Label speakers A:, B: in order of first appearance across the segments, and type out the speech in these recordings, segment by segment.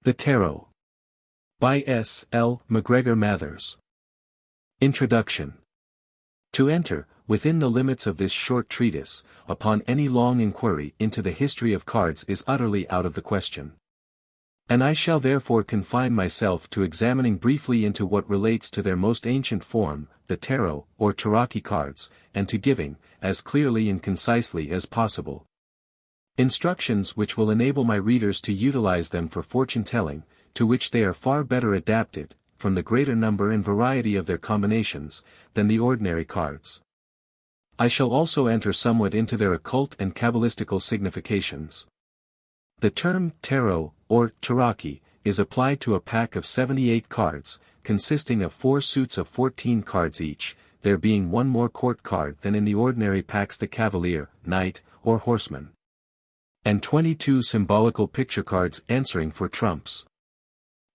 A: The Tarot. By S. L. MacGregor Mathers. Introduction. To enter, within the limits of this short treatise, upon any long inquiry into the history of cards is utterly out of the question. And I shall therefore confine myself to examining briefly into what relates to their most ancient form, the tarot, or tarocchi cards, and to giving, as clearly and concisely as possible, instructions which will enable my readers to utilize them for fortune-telling, to which they are far better adapted, from the greater number and variety of their combinations, than the ordinary cards. I shall also enter somewhat into their occult and Kabbalistical significations. The term tarot, or tarocchi, is applied to a pack of 78 cards, consisting of 4 suits of 14 cards each, there being one more court card than in the ordinary packs, the cavalier, knight, or horseman, and 22 symbolical picture cards answering for trumps.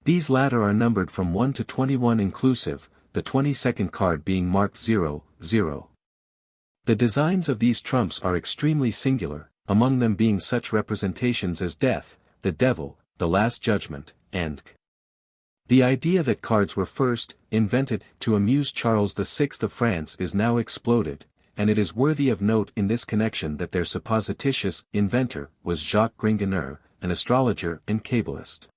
A: These latter are numbered from 1 to 21 inclusive, the 22nd card being marked 0, 0. The designs of these trumps are extremely singular, among them being such representations as death, the devil, the last judgment, and the idea that cards were first invented to amuse Charles VI of France is now exploded, and it is worthy of note in this connection that their supposititious inventor was Jacques Gringoneur, an astrologer and Kabbalist.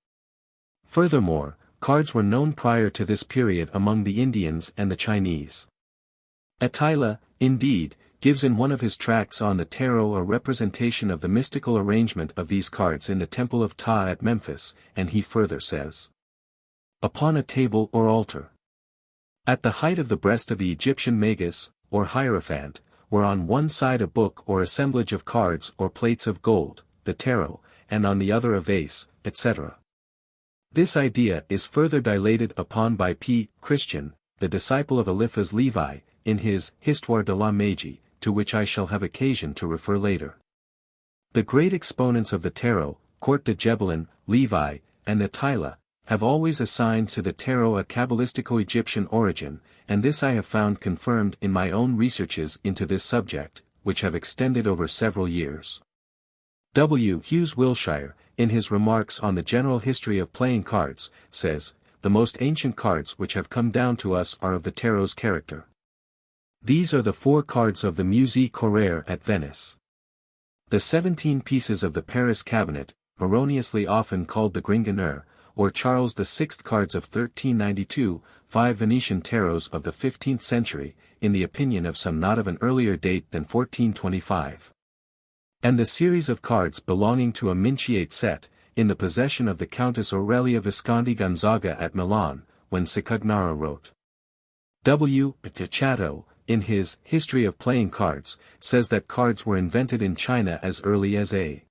A: Furthermore, cards were known prior to this period among the Indians and the Chinese. Attila, indeed, gives in one of his tracts on the tarot a representation of the mystical arrangement of these cards in the Temple of Ptah at Memphis, and he further says, upon a table or altar, at the height of the breast of the Egyptian magus, or hierophant, were on one side a book or assemblage of cards or plates of gold, the tarot, and on the other a vase, etc. This idea is further dilated upon by P. Christian, the disciple of Eliphas Levi, in his Histoire de la Magie, to which I shall have occasion to refer later. The great exponents of the tarot, Court de Gebelin, Levi, and Attila, have always assigned to the tarot a Kabbalistico-Egyptian origin, and this I have found confirmed in my own researches into this subject, which have extended over several years. W. Hughes Wilshire, in his remarks on the general history of playing cards, says, the most ancient cards which have come down to us are of the tarot's character. These are the 4 cards of the Musique Horaire at Venice. The 17 pieces of the Paris cabinet, erroneously often called the Gringoneur, or Charles VI cards of 1392, 5 Venetian tarots of the 15th century, in the opinion of some not of an earlier date than 1425. And the series of cards belonging to a Minciate set, in the possession of the Countess Aurelia Visconti Gonzaga at Milan, when Cicognara wrote. W. Chatto, in his History of Playing Cards, says that cards were invented in China as early as A.D.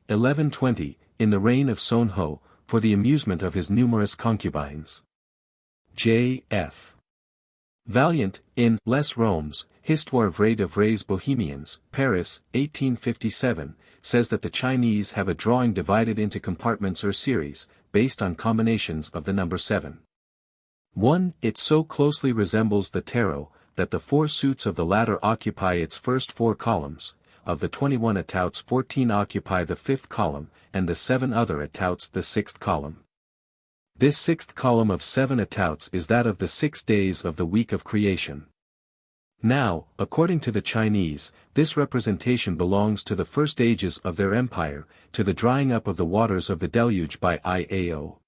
A: 1120, in the reign of Son Ho, for the amusement of his numerous concubines. J. F. Valiant, in Les Roms, Histoire vraie de vrais Bohemians, Paris, 1857, says that the Chinese have a drawing divided into compartments or series, based on combinations of the number 7. 1. It so closely resembles the tarot, that the 4 suits of the latter occupy its first 4 columns, of the 21 etouts 14 occupy the 5th column, and the 7 other etouts the 6th column. This 6th column of 7 etouts is that of the 6 days of the week of creation. Now, according to the Chinese, this representation belongs to the first ages of their empire, to the drying up of the waters of the deluge by Iao.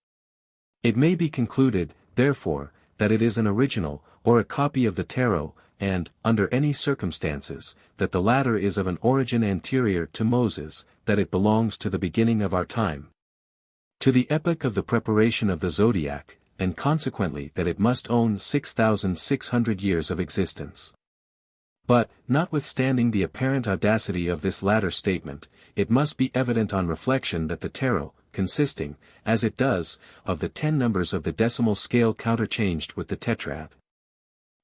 A: It may be concluded, therefore, that it is an original, or a copy of the tarot, and, under any circumstances, that the latter is of an origin anterior to Moses, that it belongs to the beginning of our time, to the epoch of the preparation of the zodiac, and consequently that it must own 6,600 years of existence. But, notwithstanding the apparent audacity of this latter statement, it must be evident on reflection that the tarot, consisting, as it does, of the 10 numbers of the decimal scale counterchanged with the tetrad,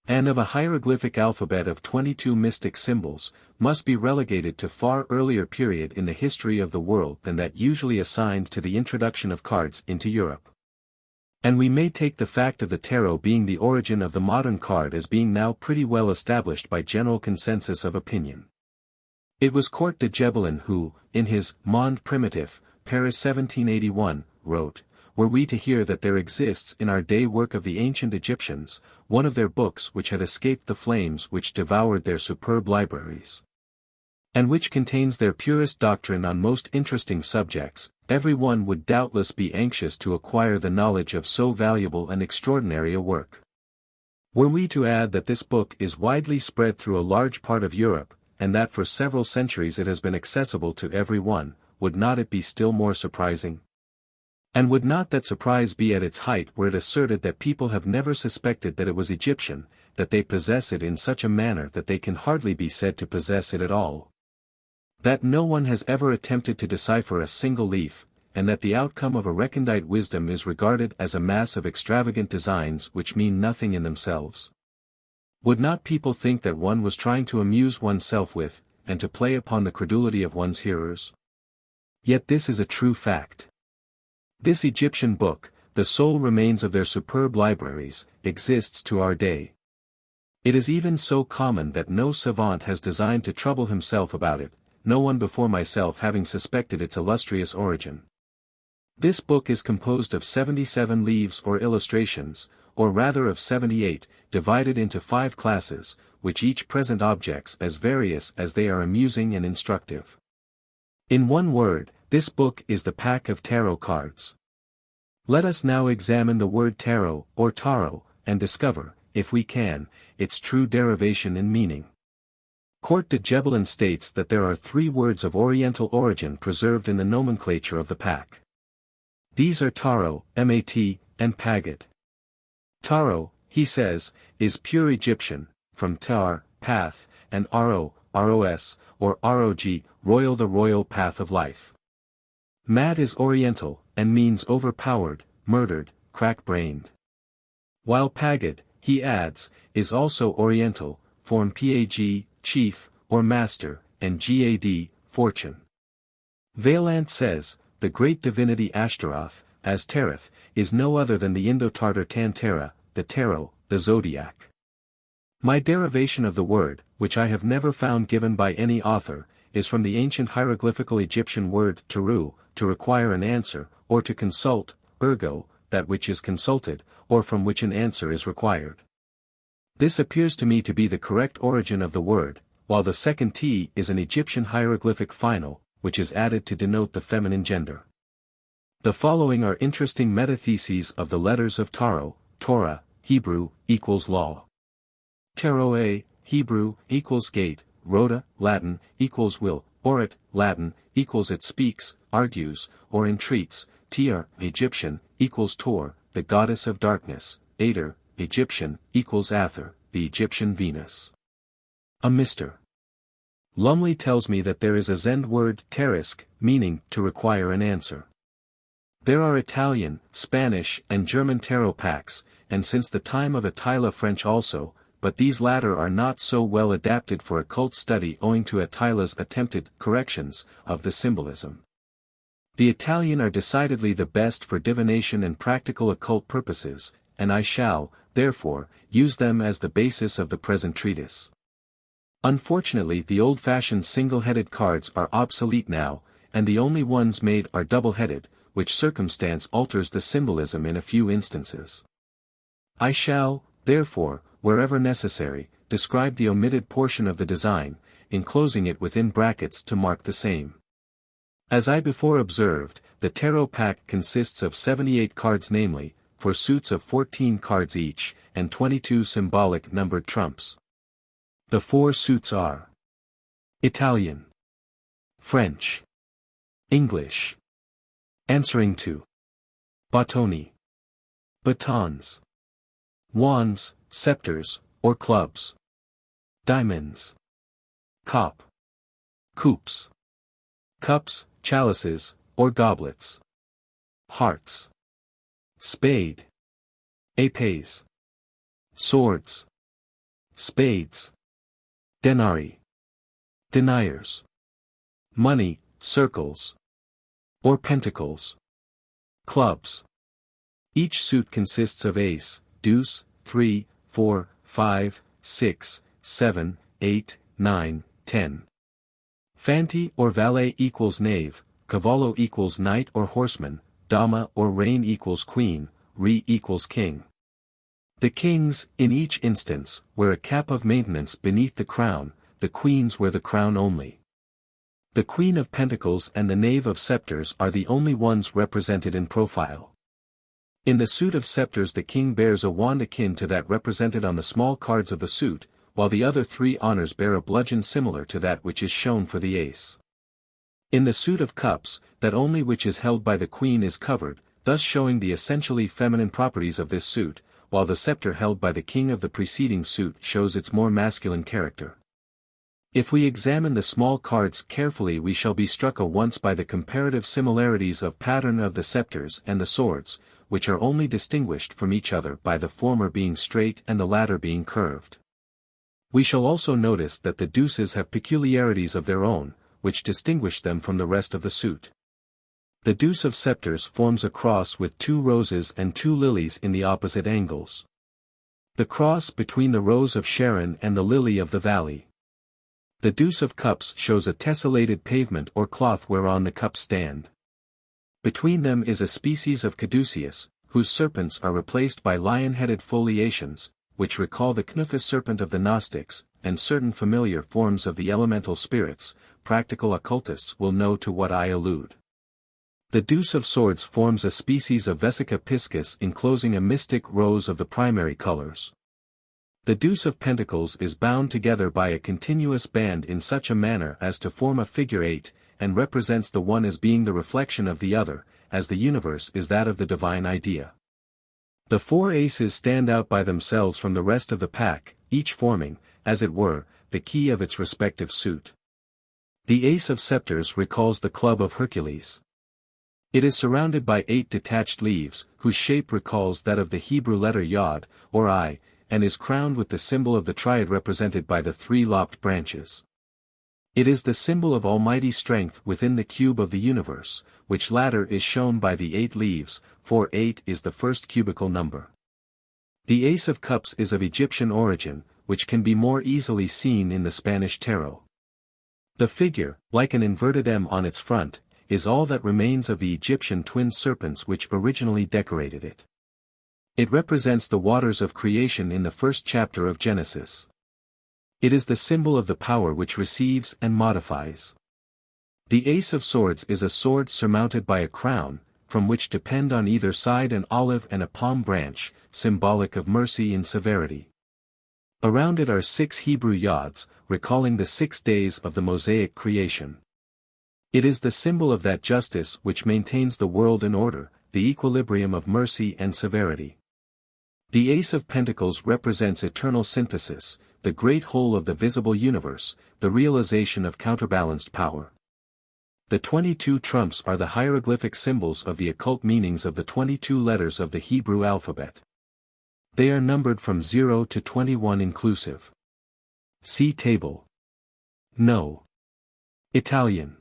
A: and of a hieroglyphic alphabet of 22 mystic symbols, must be relegated to far earlier period in the history of the world than that usually assigned to the introduction of cards into Europe. And we may take the fact of the tarot being the origin of the modern card as being now pretty well established by general consensus of opinion. It was Court de Gebelin who, in his Monde Primitif, Paris 1781, wrote, "Were we to hear that there exists in our day work of the ancient Egyptians, one of their books which had escaped the flames which devoured their superb libraries, and which contains their purest doctrine on most interesting subjects, every one would doubtless be anxious to acquire the knowledge of so valuable and extraordinary a work. Were we to add that this book is widely spread through a large part of Europe, and that for several centuries it has been accessible to every one, would not it be still more surprising? And would not that surprise be at its height were it asserted that people have never suspected that it was Egyptian, that they possess it in such a manner that they can hardly be said to possess it at all? That no one has ever attempted to decipher a single leaf, and that the outcome of a recondite wisdom is regarded as a mass of extravagant designs which mean nothing in themselves? Would not people think that one was trying to amuse oneself with, and to play upon the credulity of one's hearers? Yet this is a true fact. This Egyptian book, the sole remains of their superb libraries, exists to our day. It is even so common that no savant has designed to trouble himself about it, no one before myself having suspected its illustrious origin. This book is composed of 77 leaves or illustrations, or rather of 78, divided into 5 classes, which each present objects as various as they are amusing and instructive. In one word, this book is the pack of tarot cards. Let us now examine the word tarot, or tarot, and discover, if we can, its true derivation and meaning. Court de Gebelin states that there are 3 words of Oriental origin preserved in the nomenclature of the pack. These are taro, mat, and pagat. Taro, he says, is pure Egyptian, from tar, path, and aro, ros, or rog, royal, the royal path of life. Mat is Oriental, and means overpowered, murdered, crack-brained. While pagat, he adds, is also Oriental, form pag, chief, or master, and gad, fortune. Vaillant says, the great divinity Ashtaroth, as Tereth, is no other than the Indo-Tartar Tantera, the tarot, the zodiac. My derivation of the word, which I have never found given by any author, is from the ancient hieroglyphical Egyptian word teru, to require an answer, or to consult, ergo, that which is consulted, or from which an answer is required. This appears to me to be the correct origin of the word, while the second T is an Egyptian hieroglyphic final, which is added to denote the feminine gender. The following are interesting metatheses of the letters of Taro: Torah, Hebrew, equals law. Teroe, Hebrew, equals gate, Rhoda, Latin, equals will, Orit, Latin, equals it speaks, argues, or entreats, Tiar, Egyptian, equals Tor, the goddess of darkness, Ader, Egyptian, equals Ather, the Egyptian Venus. A Mr. Lumley tells me that there is a Zend word, terisk, meaning, to require an answer. There are Italian, Spanish, and German tarot packs, and since the time of Attila French also, but these latter are not so well adapted for occult study owing to Attila's attempted corrections of the symbolism. The Italian are decidedly the best for divination and practical occult purposes, and I shall, therefore, use them as the basis of the present treatise. Unfortunately, the old-fashioned single-headed cards are obsolete now, and the only ones made are double-headed, which circumstance alters the symbolism in a few instances. I shall, therefore, wherever necessary, describe the omitted portion of the design, enclosing it within brackets to mark the same. As I before observed, the tarot pack consists of 78 cards, namely, for suits of 14 cards each, and 22 symbolic numbered trumps. The 4 suits are Italian, French, English, answering to Bottoni, batons, wands, scepters, or clubs, diamonds, cop, coupes, cups, chalices, or goblets, hearts, spade, épées, swords, spades, denarii, deniers, money, circles, or pentacles, clubs. Each suit consists of ace, deuce, 3, 4, 5, 6, 7, 8, 9, 10. Fanti or valet equals knave, cavallo equals knight or horseman, dama or reign equals queen, re equals king. The kings, in each instance, wear a cap of maintenance beneath the crown, the queens wear the crown only. The Queen of Pentacles and the Knave of Scepters are the only ones represented in profile. In the suit of scepters the king bears a wand akin to that represented on the small cards of the suit, while the other three honors bear a bludgeon similar to that which is shown for the ace. In the suit of cups, that only which is held by the queen is covered, thus showing the essentially feminine properties of this suit, while the scepter held by the king of the preceding suit shows its more masculine character. If we examine the small cards carefully we shall be struck at once by the comparative similarities of pattern of the scepters and the swords, which are only distinguished from each other by the former being straight and the latter being curved. We shall also notice that the deuces have peculiarities of their own, which distinguish them from the rest of the suit. The deuce of scepters forms a cross with 2 roses and 2 lilies in the opposite angles. The cross between the rose of Sharon and the lily of the valley. The deuce of cups shows a tessellated pavement or cloth whereon the cups stand. Between them is a species of caduceus, whose serpents are replaced by lion-headed foliations, which recall the Knuphis serpent of the Gnostics, and certain familiar forms of the elemental spirits. Practical occultists will know to what I allude. The deuce of swords forms a species of vesica piscis enclosing a mystic rose of the primary colors. The deuce of pentacles is bound together by a continuous band in such a manner as to form a figure 8, and represents the one as being the reflection of the other, as the universe is that of the divine idea. The 4 aces stand out by themselves from the rest of the pack, each forming, as it were, the key of its respective suit. The ace of scepters recalls the club of Hercules. It is surrounded by 8 detached leaves, whose shape recalls that of the Hebrew letter yod, or I, and is crowned with the symbol of the triad represented by the 3 lopped branches. It is the symbol of almighty strength within the cube of the universe, which latter is shown by the 8 leaves, for 8 is the first cubical number. The Ace of Cups is of Egyptian origin, which can be more easily seen in the Spanish tarot. The figure, like an inverted M on its front, is all that remains of the Egyptian twin serpents which originally decorated it. It represents the waters of creation in the first chapter of Genesis. It is the symbol of the power which receives and modifies. The Ace of Swords is a sword surmounted by a crown, from which depend on either side an olive and a palm branch, symbolic of mercy and severity. Around it are 6 Hebrew yods, recalling the 6 days of the Mosaic creation. It is the symbol of that justice which maintains the world in order, the equilibrium of mercy and severity. The Ace of Pentacles represents eternal synthesis, the great whole of the visible universe, the realization of counterbalanced power. The 22 trumps are the hieroglyphic symbols of the occult meanings of the 22 letters of the Hebrew alphabet. They are numbered from 0 to 21 inclusive. See table. No. Italian.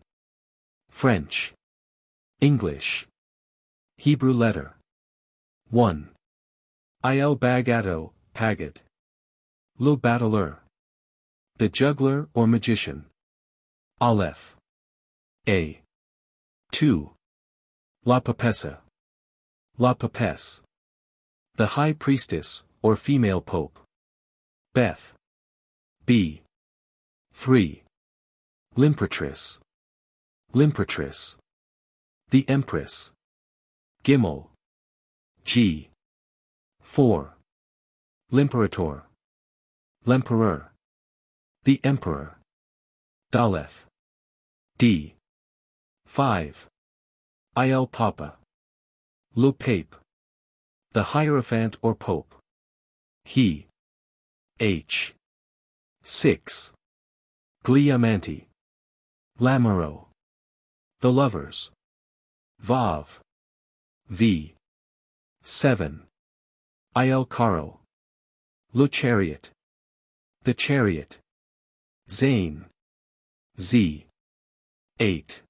A: French. English. Hebrew letter. 1. Il Bagatto, Pagad. Le Battleur. The juggler or magician. Aleph. A. 2. La Papessa. La Papesse. The high priestess, or female pope. Beth. B. 3. L'imperatrice. L'imperatrice. The empress. Gimel. G. 4. L'imperator. L'empereur. The emperor. Daleth. D. 5. Il Papa. Le Pape. The Hierophant or Pope. He. H. 6. Gli Amanti. L'Amaro. The Lovers. Vav. V. 7. Il Carro. Le Chariot. The Chariot. Zane. Z. 8.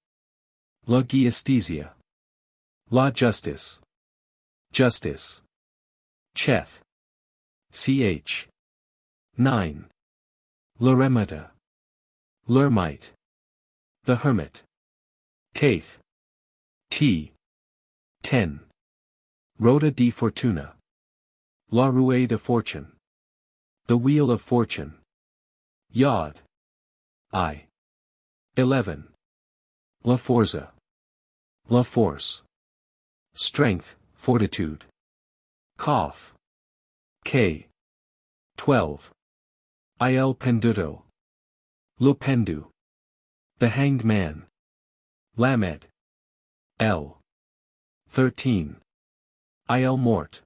A: La Giastesia. La Justice. Justice. Cheth. Ch. 9. L'Eremita. L'Ermite. The Hermit. Taith. T. 10. Rota di Fortuna. La Roue de Fortune. The Wheel of Fortune. Yod. I. 11. La Forza. La Force. Strength, Fortitude. Kaf. K. 12. Il Penduto. Lo Pendu. The Hanged Man. Lamed. L. 13. Il Mort.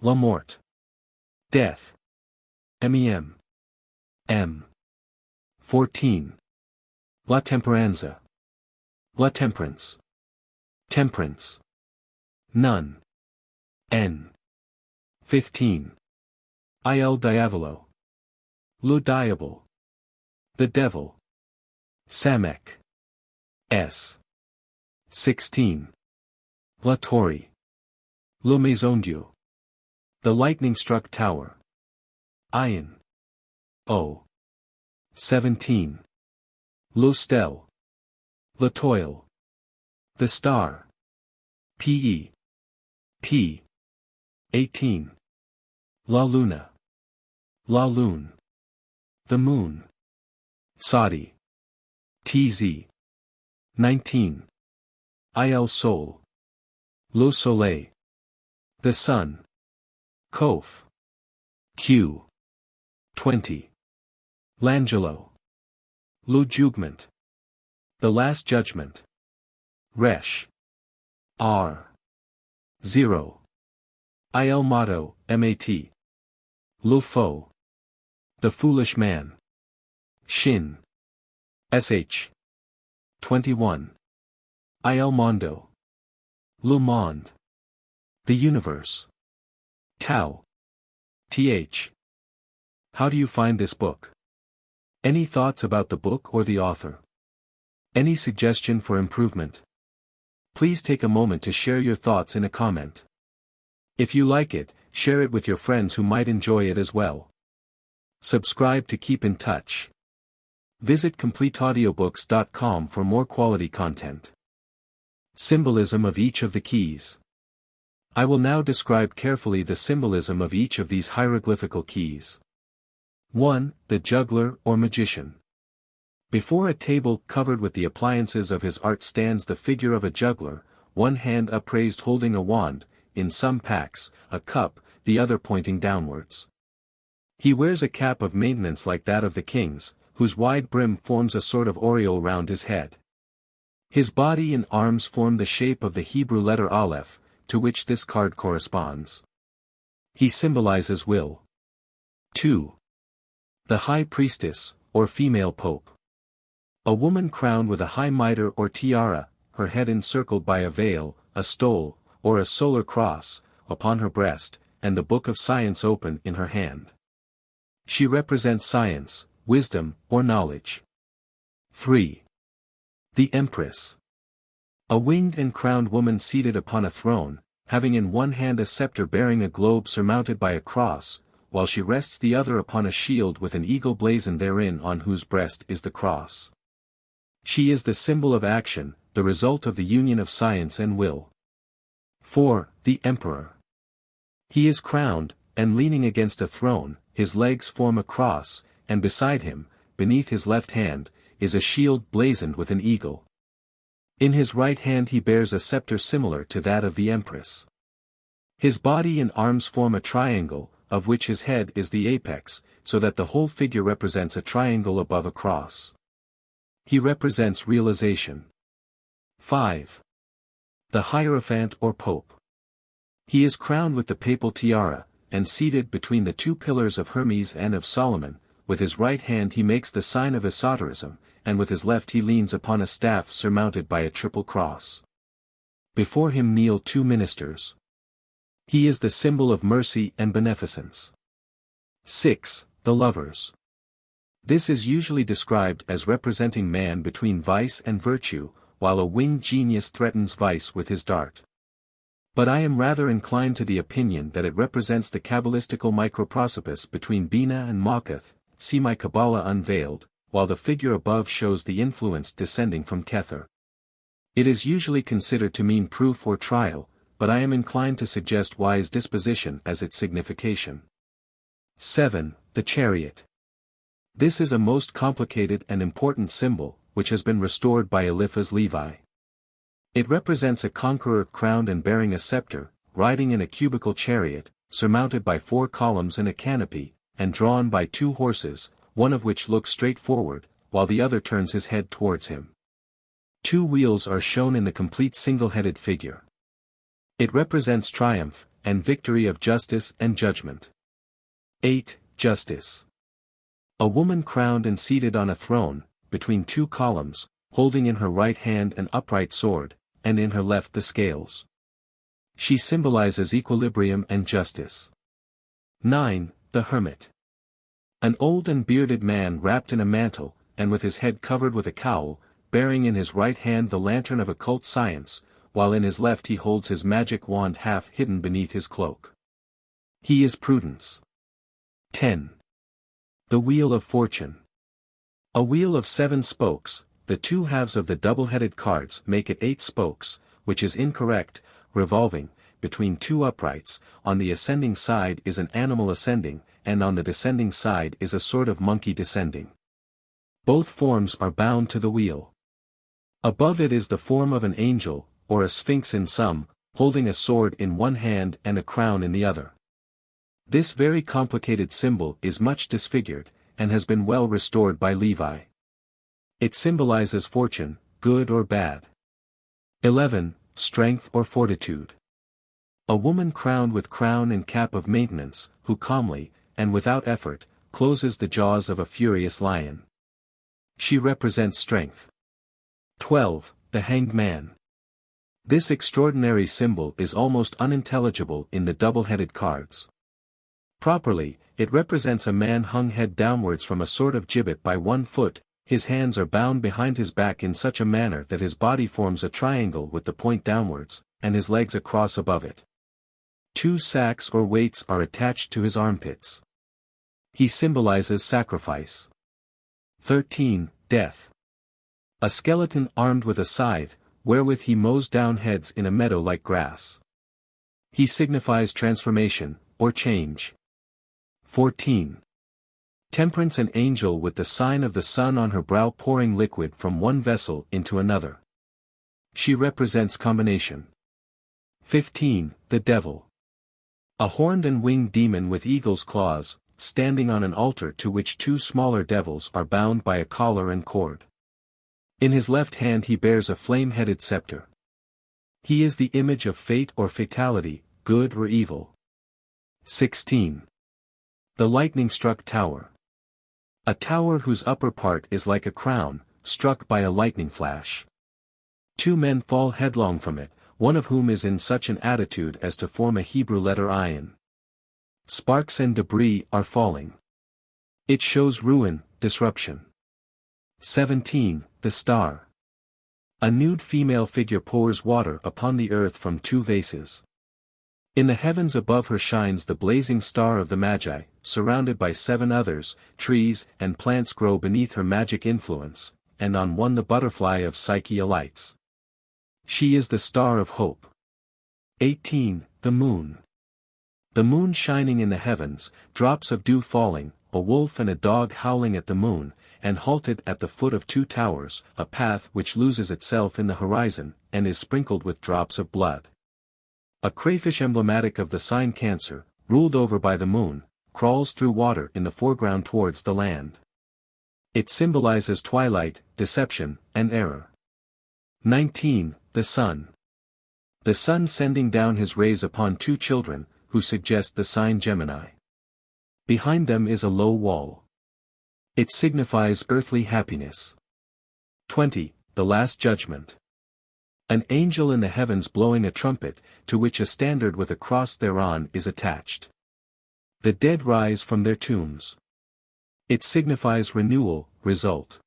A: La Mort. Death. Mem. M. 14. La Temperanza. La Temperance. Temperance. None. N. 15. Il Diavolo. Lo Diable. The Devil. Samek. S. 16. La Torre. Lo Maison-Dieu. The Lightning-Struck Tower. Ion. O. 17. Lo Stelle. La Toile. The Star. P. 18. La Luna. La Lune. The Moon. Saudi. Tz. 19. Il Sol. Lo Soleil. The Sun. Kof. Q. 20. L'Angelo. Lo Jugement. The Last Judgment. Resh. R. 0. Il Motto, Mat. Lo Faux. The Foolish Man. Shin. Sh. 21. Il Mondo. Le Monde. The Universe. Tau. Th. How do you find this book? Any thoughts about the book or the author? Any suggestion for improvement? Please take a moment to share your thoughts in a comment. If you like it, share it with your friends who might enjoy it as well. Subscribe to keep in touch. Visit CompleteAudiobooks.com for more quality content. Symbolism of each of the keys. I will now describe carefully the symbolism of each of these hieroglyphical keys. 1. The juggler or magician. Before a table covered with the appliances of his art stands the figure of a juggler, one hand upraised holding a wand, in some packs, a cup, the other pointing downwards. He wears a cap of maintenance like that of the kings, whose wide brim forms a sort of aureole round his head. His body and arms form the shape of the Hebrew letter Aleph, to which this card corresponds. He symbolizes will. 2. The High Priestess, or Female Pope. A woman crowned with a high mitre or tiara, her head encircled by a veil, a stole, or a solar cross, upon her breast, and the Book of Science open in her hand. She represents science, wisdom, or knowledge. 3. The Empress. A winged and crowned woman seated upon a throne, having in one hand a scepter bearing a globe surmounted by a cross, while she rests the other upon a shield with an eagle blazoned therein on whose breast is the cross. She is the symbol of action, the result of the union of science and will. 4. The Emperor. He is crowned, and leaning against a throne, his legs form a cross, and beside him, beneath his left hand, is a shield blazoned with an eagle. In his right hand he bears a scepter similar to that of the Empress. His body and arms form a triangle, of which his head is the apex, so that the whole figure represents a triangle above a cross. He represents realization. 5. The Hierophant or Pope. He is crowned with the papal tiara, and seated between the two pillars of Hermes and of Solomon. With his right hand he makes the sign of esotericism, and with his left he leans upon a staff surmounted by a triple cross. Before him kneel two ministers. He is the symbol of mercy and beneficence. 6. The Lovers. This is usually described as representing man between vice and virtue, while a winged genius threatens vice with his dart. But I am rather inclined to the opinion that it represents the Kabbalistical microprosopis between Bina and Malkuth, see my Kabbalah Unveiled, while the figure above shows the influence descending from Kether. It is usually considered to mean proof or trial, but I am inclined to suggest wise disposition as its signification. 7. The Chariot. This is a most complicated and important symbol, which has been restored by Eliphas Levi. It represents a conqueror crowned and bearing a scepter, riding in a cubical chariot, surmounted by 4 columns and a canopy, and drawn by 2 horses, one of which looks straight forward, while the other turns his head towards him. 2 wheels are shown in the complete single-headed figure. It represents triumph, and victory of justice and judgment. 8. Justice. A woman crowned and seated on a throne, between 2 columns, holding in her right hand an upright sword, and in her left the scales. She symbolizes equilibrium and justice. 9. The Hermit. An old and bearded man wrapped in a mantle, and with his head covered with a cowl, bearing in his right hand the lantern of occult science, while in his left he holds his magic wand half hidden beneath his cloak. He is Prudence. 10. The Wheel of Fortune. A wheel of 7 spokes, the 2 halves of the double-headed cards make it 8 spokes, which is incorrect, revolving, between 2 uprights, on the ascending side is an animal ascending, and on the descending side is a sort of monkey descending. Both forms are bound to the wheel. Above it is the form of an angel, or a sphinx in some, holding a sword in one hand and a crown in the other. This very complicated symbol is much disfigured, and has been well restored by Levi. It symbolizes fortune, good or bad. 11. Strength or fortitude. A woman crowned with crown and cap of maintenance, who calmly, and without effort, closes the jaws of a furious lion. She represents strength. 12. The Hanged Man. This extraordinary symbol is almost unintelligible in the double-headed cards. Properly, it represents a man hung head downwards from a sort of gibbet by 1 foot, his hands are bound behind his back in such a manner that his body forms a triangle with the point downwards, and his legs across above it. 2 sacks or weights are attached to his armpits. He symbolizes sacrifice. 13. Death. A skeleton armed with a scythe, wherewith he mows down heads in a meadow like grass. He signifies transformation, or change. 14. Temperance. An angel with the sign of the sun on her brow pouring liquid from one vessel into another. She represents combination. 15. The Devil. A horned and winged demon with eagle's claws, standing on an altar to which 2 smaller devils are bound by a collar and cord. In his left hand he bears a flame-headed scepter. He is the image of fate or fatality, good or evil. 16. The lightning-struck tower. A tower whose upper part is like a crown, struck by a lightning flash. 2 men fall headlong from it, one of whom is in such an attitude as to form a Hebrew letter ayin. Sparks and debris are falling. It shows ruin, disruption. 17. The Star. A nude female figure pours water upon the earth from 2 vases. In the heavens above her shines the blazing star of the Magi, surrounded by 7 others, trees and plants grow beneath her magic influence, and on one the butterfly of Psyche alights. She is the star of hope. 18. The Moon. The moon shining in the heavens, drops of dew falling, a wolf and a dog howling at the moon, and halted at the foot of 2 towers, a path which loses itself in the horizon, and is sprinkled with drops of blood. A crayfish emblematic of the sign Cancer, ruled over by the moon, crawls through water in the foreground towards the land. It symbolizes twilight, deception, and error. 19. The Sun. The sun sending down his rays upon 2 children, who suggest the sign Gemini. Behind them is a low wall. It signifies earthly happiness. 20. The Last Judgment. An angel in the heavens blowing a trumpet, to which a standard with a cross thereon is attached. The dead rise from their tombs. It signifies renewal, result.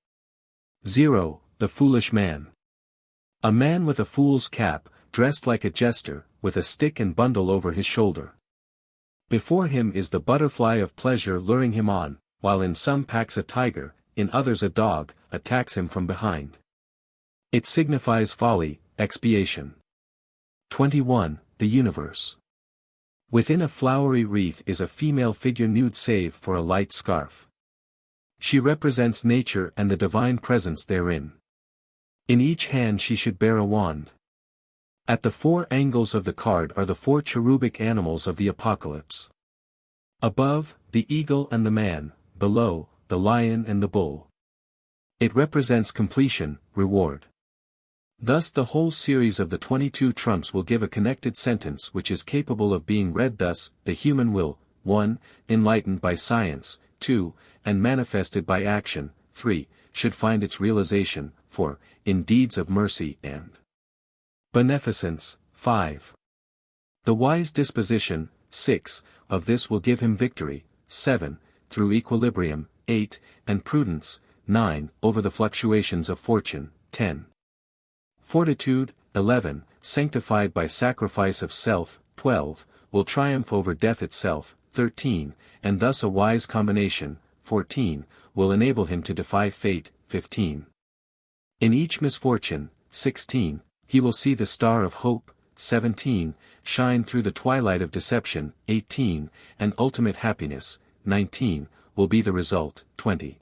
A: 0. The Foolish Man. A man with a fool's cap, dressed like a jester, with a stick and bundle over his shoulder. Before him is the butterfly of pleasure luring him on, while in some packs a tiger, in others a dog, attacks him from behind. It signifies folly, expiation. 21. The universe. Within a flowery wreath is a female figure nude save for a light scarf. She represents nature and the divine presence therein. In each hand she should bear a wand. At the four angles of the card are the four cherubic animals of the apocalypse. Above, the eagle and the man, below, the lion and the bull. It represents completion, reward. Thus the whole series of the 22 trumps will give a connected sentence which is capable of being read thus: the human will, 1, enlightened by science, 2, and manifested by action, 3, should find its realization, 4, in deeds of mercy and beneficence, 5. The wise disposition, 6, of this will give him victory, 7, through equilibrium, 8, and prudence, 9, over the fluctuations of fortune, 10. Fortitude, 11, sanctified by sacrifice of self, 12, will triumph over death itself, 13, and thus a wise combination, 14, will enable him to defy fate, 15. In each misfortune, 16, he will see the star of hope, 17, shine through the twilight of deception, 18, and ultimate happiness, 19, will be the result, 20.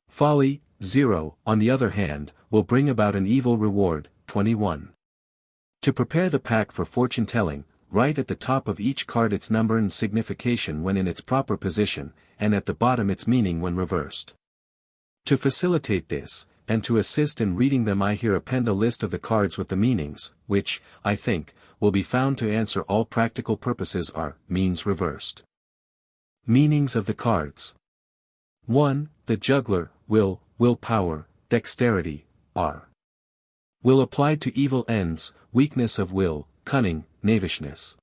A: Folly, 0, on the other hand, will bring about an evil reward, 21. To prepare the pack for fortune-telling, write at the top of each card its number and signification when in its proper position, and at the bottom its meaning when reversed. To facilitate this, and to assist in reading them, I here append a list of the cards with the meanings, which, I think, will be found to answer all practical purposes. Are means reversed. Meanings of the cards. 1. The juggler, willpower, dexterity, are. Will applied to evil ends, weakness of will, cunning, knavishness.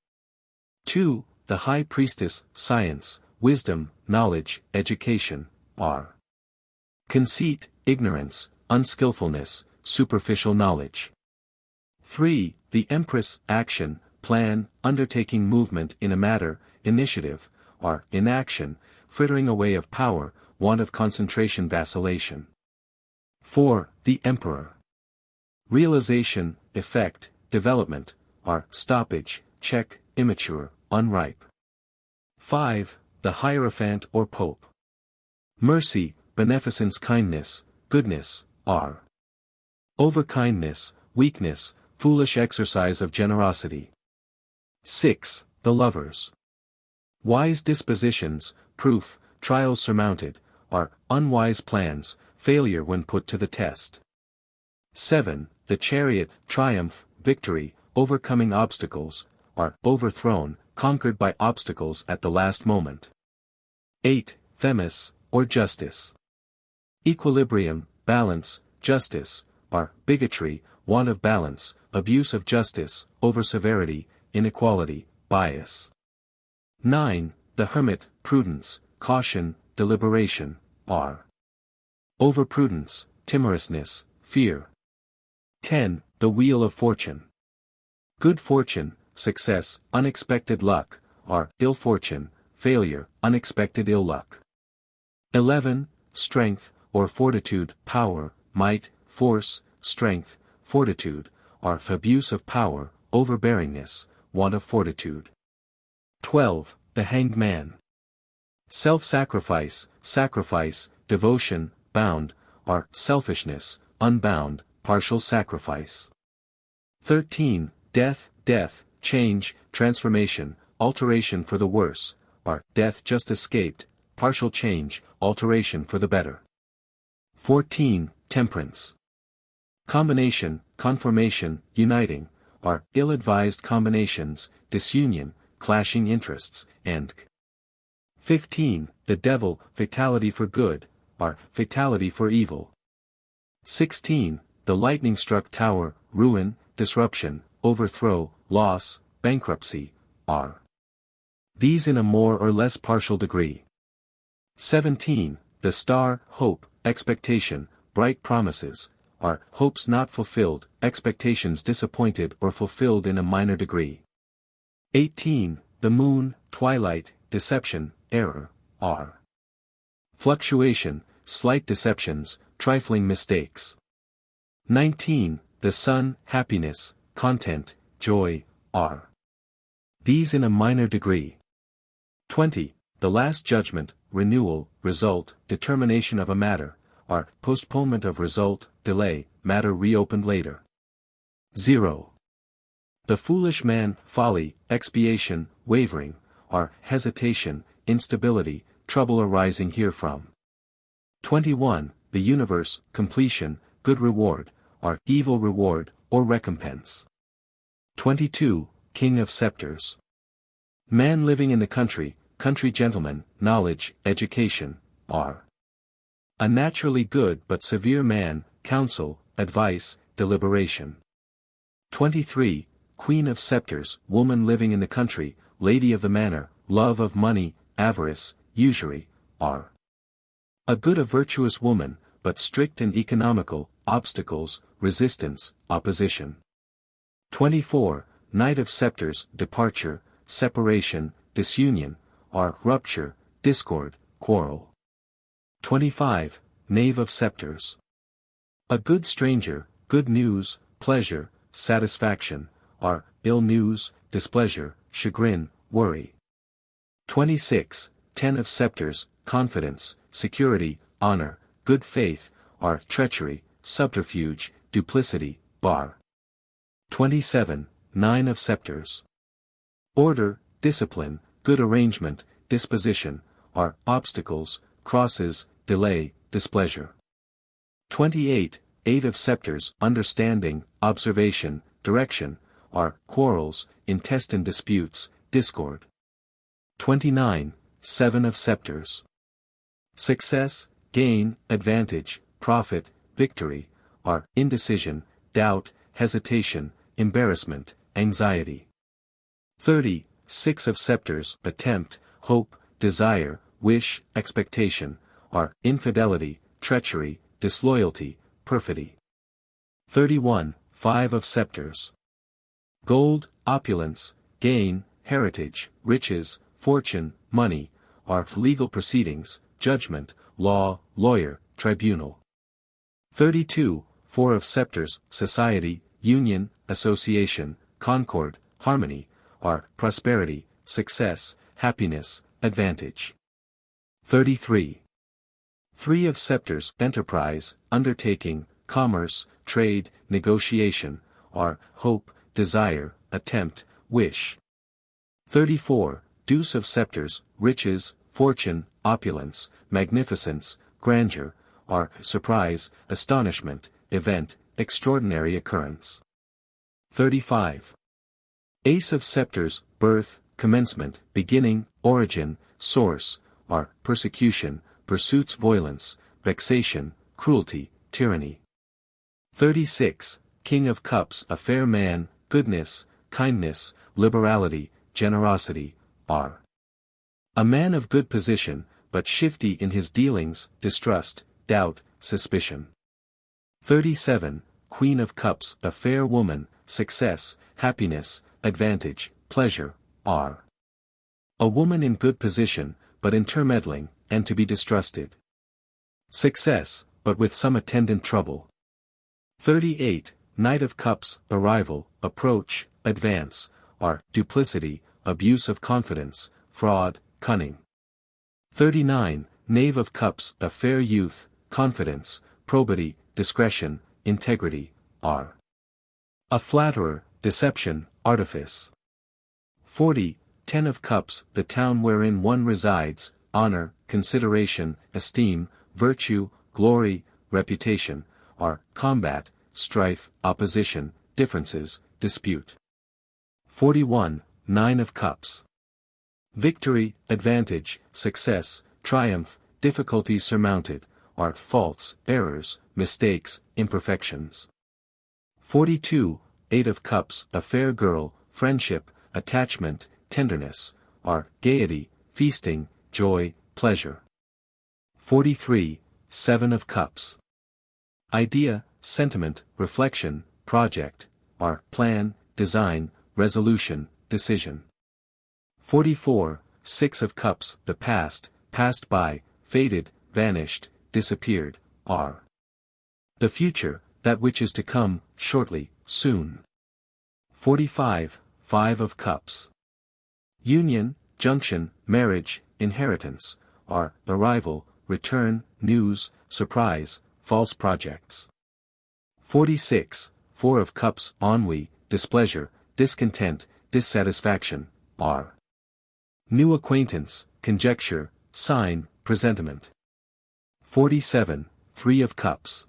A: 2. The high priestess, science, wisdom, knowledge, education, are. Conceit, ignorance, unskillfulness, superficial knowledge. 3. The empress, action, plan, undertaking movement in a matter, initiative, are inaction, frittering away of power, want of concentration, vacillation. 4. The emperor. Realization, effect, development, are stoppage, check, immature, unripe. 5. The hierophant or pope. Mercy, beneficence, kindness, goodness, are. Overkindness, weakness, foolish exercise of generosity. 6. The lovers. Wise dispositions, proof, trials surmounted, are unwise plans, failure when put to the test. 7. The chariot, triumph, victory, overcoming obstacles, are overthrown, conquered by obstacles at the last moment. 8. Themis, or justice. Equilibrium, balance, justice, are bigotry, want of balance, abuse of justice, over-severity, inequality, bias. 9. The hermit, prudence, caution, deliberation, are. Overprudence, timorousness, fear. 10. The wheel of fortune. Good fortune, success, unexpected luck, are ill fortune, failure, unexpected ill luck. 11. Strength, or fortitude, power, might, force, strength, fortitude, are abuse of power, overbearingness, want of fortitude. 12. The hanged man. Self-sacrifice, sacrifice, devotion, bound, are selfishness, unbound, partial sacrifice. 13. Death, death, change, transformation, alteration for the worse, are death just escaped, partial change, alteration for the better. 14. Temperance. Combination, conformation, uniting, are ill-advised combinations, disunion, clashing interests, and 15. The devil, fatality for good, are fatality for evil. 16. The lightning-struck tower, ruin, disruption, overthrow, loss, bankruptcy, are. These in a more or less partial degree. 17. The star, hope, expectation, bright promises, are hopes not fulfilled, expectations disappointed or fulfilled in a minor degree. 18. The moon, twilight, deception, error, are. Fluctuation, slight deceptions, trifling mistakes. 19. The sun, happiness, content, joy, are. These in a minor degree. 20. The last judgment, renewal, result, determination of a matter, are, postponement of result, delay, matter reopened later. 0. The foolish man, folly, expiation, wavering, are, hesitation, instability, trouble arising herefrom. 21. The universe, completion, good reward, are, evil reward, or recompense. 22. King of scepters. Man living in the country gentleman, knowledge, education, are. A naturally good but severe man, counsel, advice, deliberation. 23. Queen of scepters, woman living in the country, lady of the manor, love of money, avarice, usury, are. A good a virtuous woman, but strict and economical, obstacles, resistance, opposition. 24. Knight of scepters, departure, separation, disunion, are, rupture, discord, quarrel. 25. Knave of scepters. A good stranger, good news, pleasure, satisfaction, are, ill news, displeasure, chagrin, worry. 26. Ten of scepters, confidence, security, honor, good faith, are, treachery, subterfuge, duplicity, bar. 27. Nine of scepters. Order, discipline, good arrangement, disposition, are, obstacles, crosses, delay, displeasure. 28. Eight of scepters, understanding, observation, direction, are, quarrels, intestine disputes, discord. 29. Seven of scepters. Success, gain, advantage, profit, victory, are, indecision, doubt, hesitation, embarrassment, anxiety. 30. Six of scepters, attempt, hope, desire, wish, expectation, are, infidelity, treachery, disloyalty, perfidy. 31. Five of scepters. Gold, opulence, gain, heritage, riches, fortune, money, are, legal proceedings, judgment, law, lawyer, tribunal. 32. Four of scepters, society, union, association, concord, harmony, are, prosperity, success, happiness, advantage. 33. Three of scepters, enterprise, undertaking, commerce, trade, negotiation, are, hope, desire, attempt, wish. 34. Deuce of scepters, riches, fortune, opulence, magnificence, grandeur, are, surprise, astonishment, event, extraordinary occurrence. 35. Ace of scepters, birth, commencement, beginning, origin, source, are, persecution, pursuits, violence, vexation, cruelty, tyranny. 36. King of cups, a fair man, goodness, kindness, liberality, generosity, are. A man of good position, but shifty in his dealings, distrust, doubt, suspicion. 37. Queen of cups, a fair woman, success, happiness, advantage, pleasure, are. A woman in good position, but intermeddling, and to be distrusted. Success, but with some attendant trouble. 38. Knight of cups, arrival, approach, advance, are, duplicity, abuse of confidence, fraud, cunning. 39. Knave of cups, a fair youth, confidence, probity, discretion, integrity, are. A flatterer, deception, artifice. 40. Ten of cups, the town wherein one resides, honor, consideration, esteem, virtue, glory, reputation, are, combat, strife, opposition, differences, dispute. 41. Nine of cups. Victory, advantage, success, triumph, difficulties surmounted, are, faults, errors, mistakes, imperfections. 42. Eight of cups, a fair girl, friendship, attachment, tenderness, are, gaiety, feasting, joy, pleasure. 43. Seven of cups. Idea, sentiment, reflection, project, are, plan, design, resolution, decision. 44. Six of cups, the past, passed by, faded, vanished, disappeared, are. The future, that which is to come, shortly, soon. 45, 5 of Cups. Union, junction, marriage, inheritance, are, arrival, return, news, surprise, false projects. 46, 4 of Cups, ennui, displeasure, discontent, dissatisfaction, are. New acquaintance, conjecture, sign, presentiment. 47, 3 of Cups.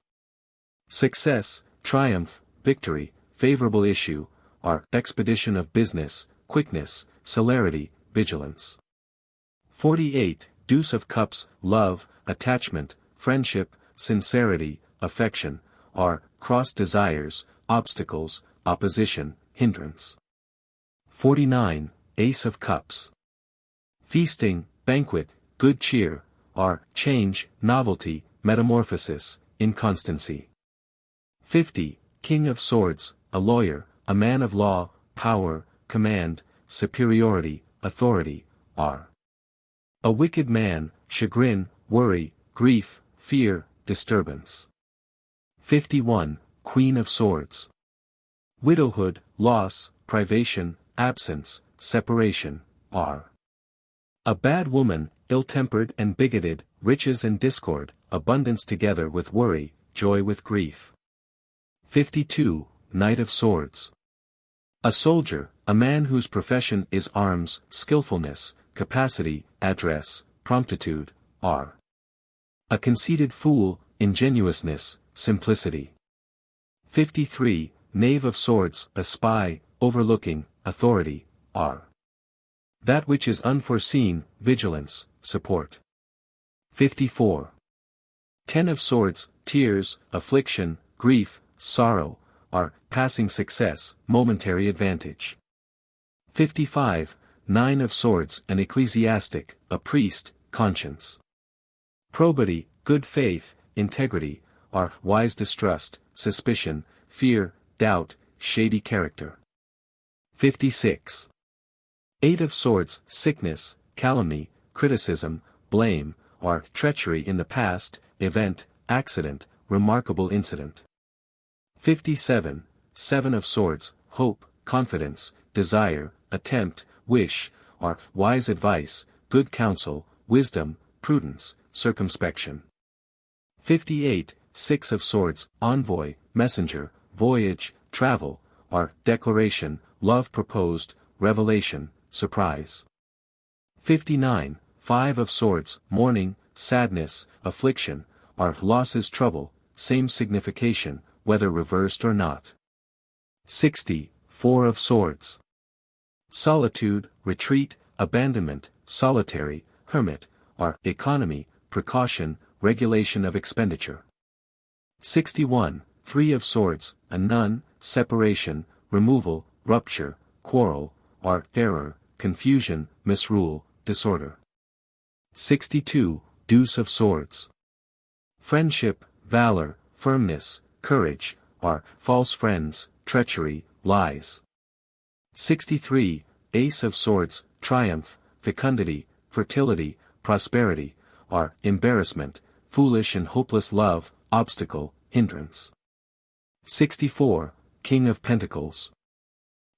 A: Success, triumph, victory, favorable issue, are, expedition of business, quickness, celerity, vigilance. 48, Deuce of Cups, love, attachment, friendship, sincerity, affection, are, cross desires, obstacles, opposition, hindrance. 49, Ace of Cups. Feasting, banquet, good cheer, are, change, novelty, metamorphosis, inconstancy. 50, King of Swords, a lawyer, a man of law, power, command, superiority, authority, are. A wicked man, chagrin, worry, grief, fear, disturbance. 51, Queen of Swords. Widowhood, loss, privation, absence, separation, are. A bad woman, ill-tempered and bigoted, riches and discord, abundance together with worry, joy with grief. 52, Knight of Swords. A soldier, a man whose profession is arms, skillfulness, capacity, address, promptitude, are. A conceited fool, ingenuousness, simplicity. 53, Knave of Swords, a spy, overlooking, authority, are. That which is unforeseen, vigilance, support. 54. 10 of Swords, tears, affliction, grief, sorrow, are, passing success, momentary advantage. 55, 9 of Swords, an ecclesiastic, a priest, conscience. Probity, good faith, integrity, are, wise distrust, suspicion, fear, doubt, shady character. 56. 8 of Swords, sickness, calumny, criticism, blame, are, treachery in the past, event, accident, remarkable incident. 57, 7 of Swords, hope, confidence, desire, attempt, wish, are, wise advice, good counsel, wisdom, prudence, circumspection. 58, 6 of Swords, envoy, messenger, voyage, travel, are, declaration, love proposed, revelation, surprise. 59, 5 of Swords, mourning, sadness, affliction, are, losses, trouble, same signification, whether reversed or not. 60, 4 of Swords. Solitude, retreat, abandonment, solitary, hermit, are, economy, precaution, regulation of expenditure. 61, 3 of Swords, a nun, separation, removal, rupture, quarrel, are, error, confusion, misrule, disorder. 62, Deuce of Swords. Friendship, valor, firmness, courage, are, false friends, treachery, lies. 63, Ace of Swords, triumph, fecundity, fertility, prosperity, are, embarrassment, foolish and hopeless love, obstacle, hindrance. 64, King of Pentacles.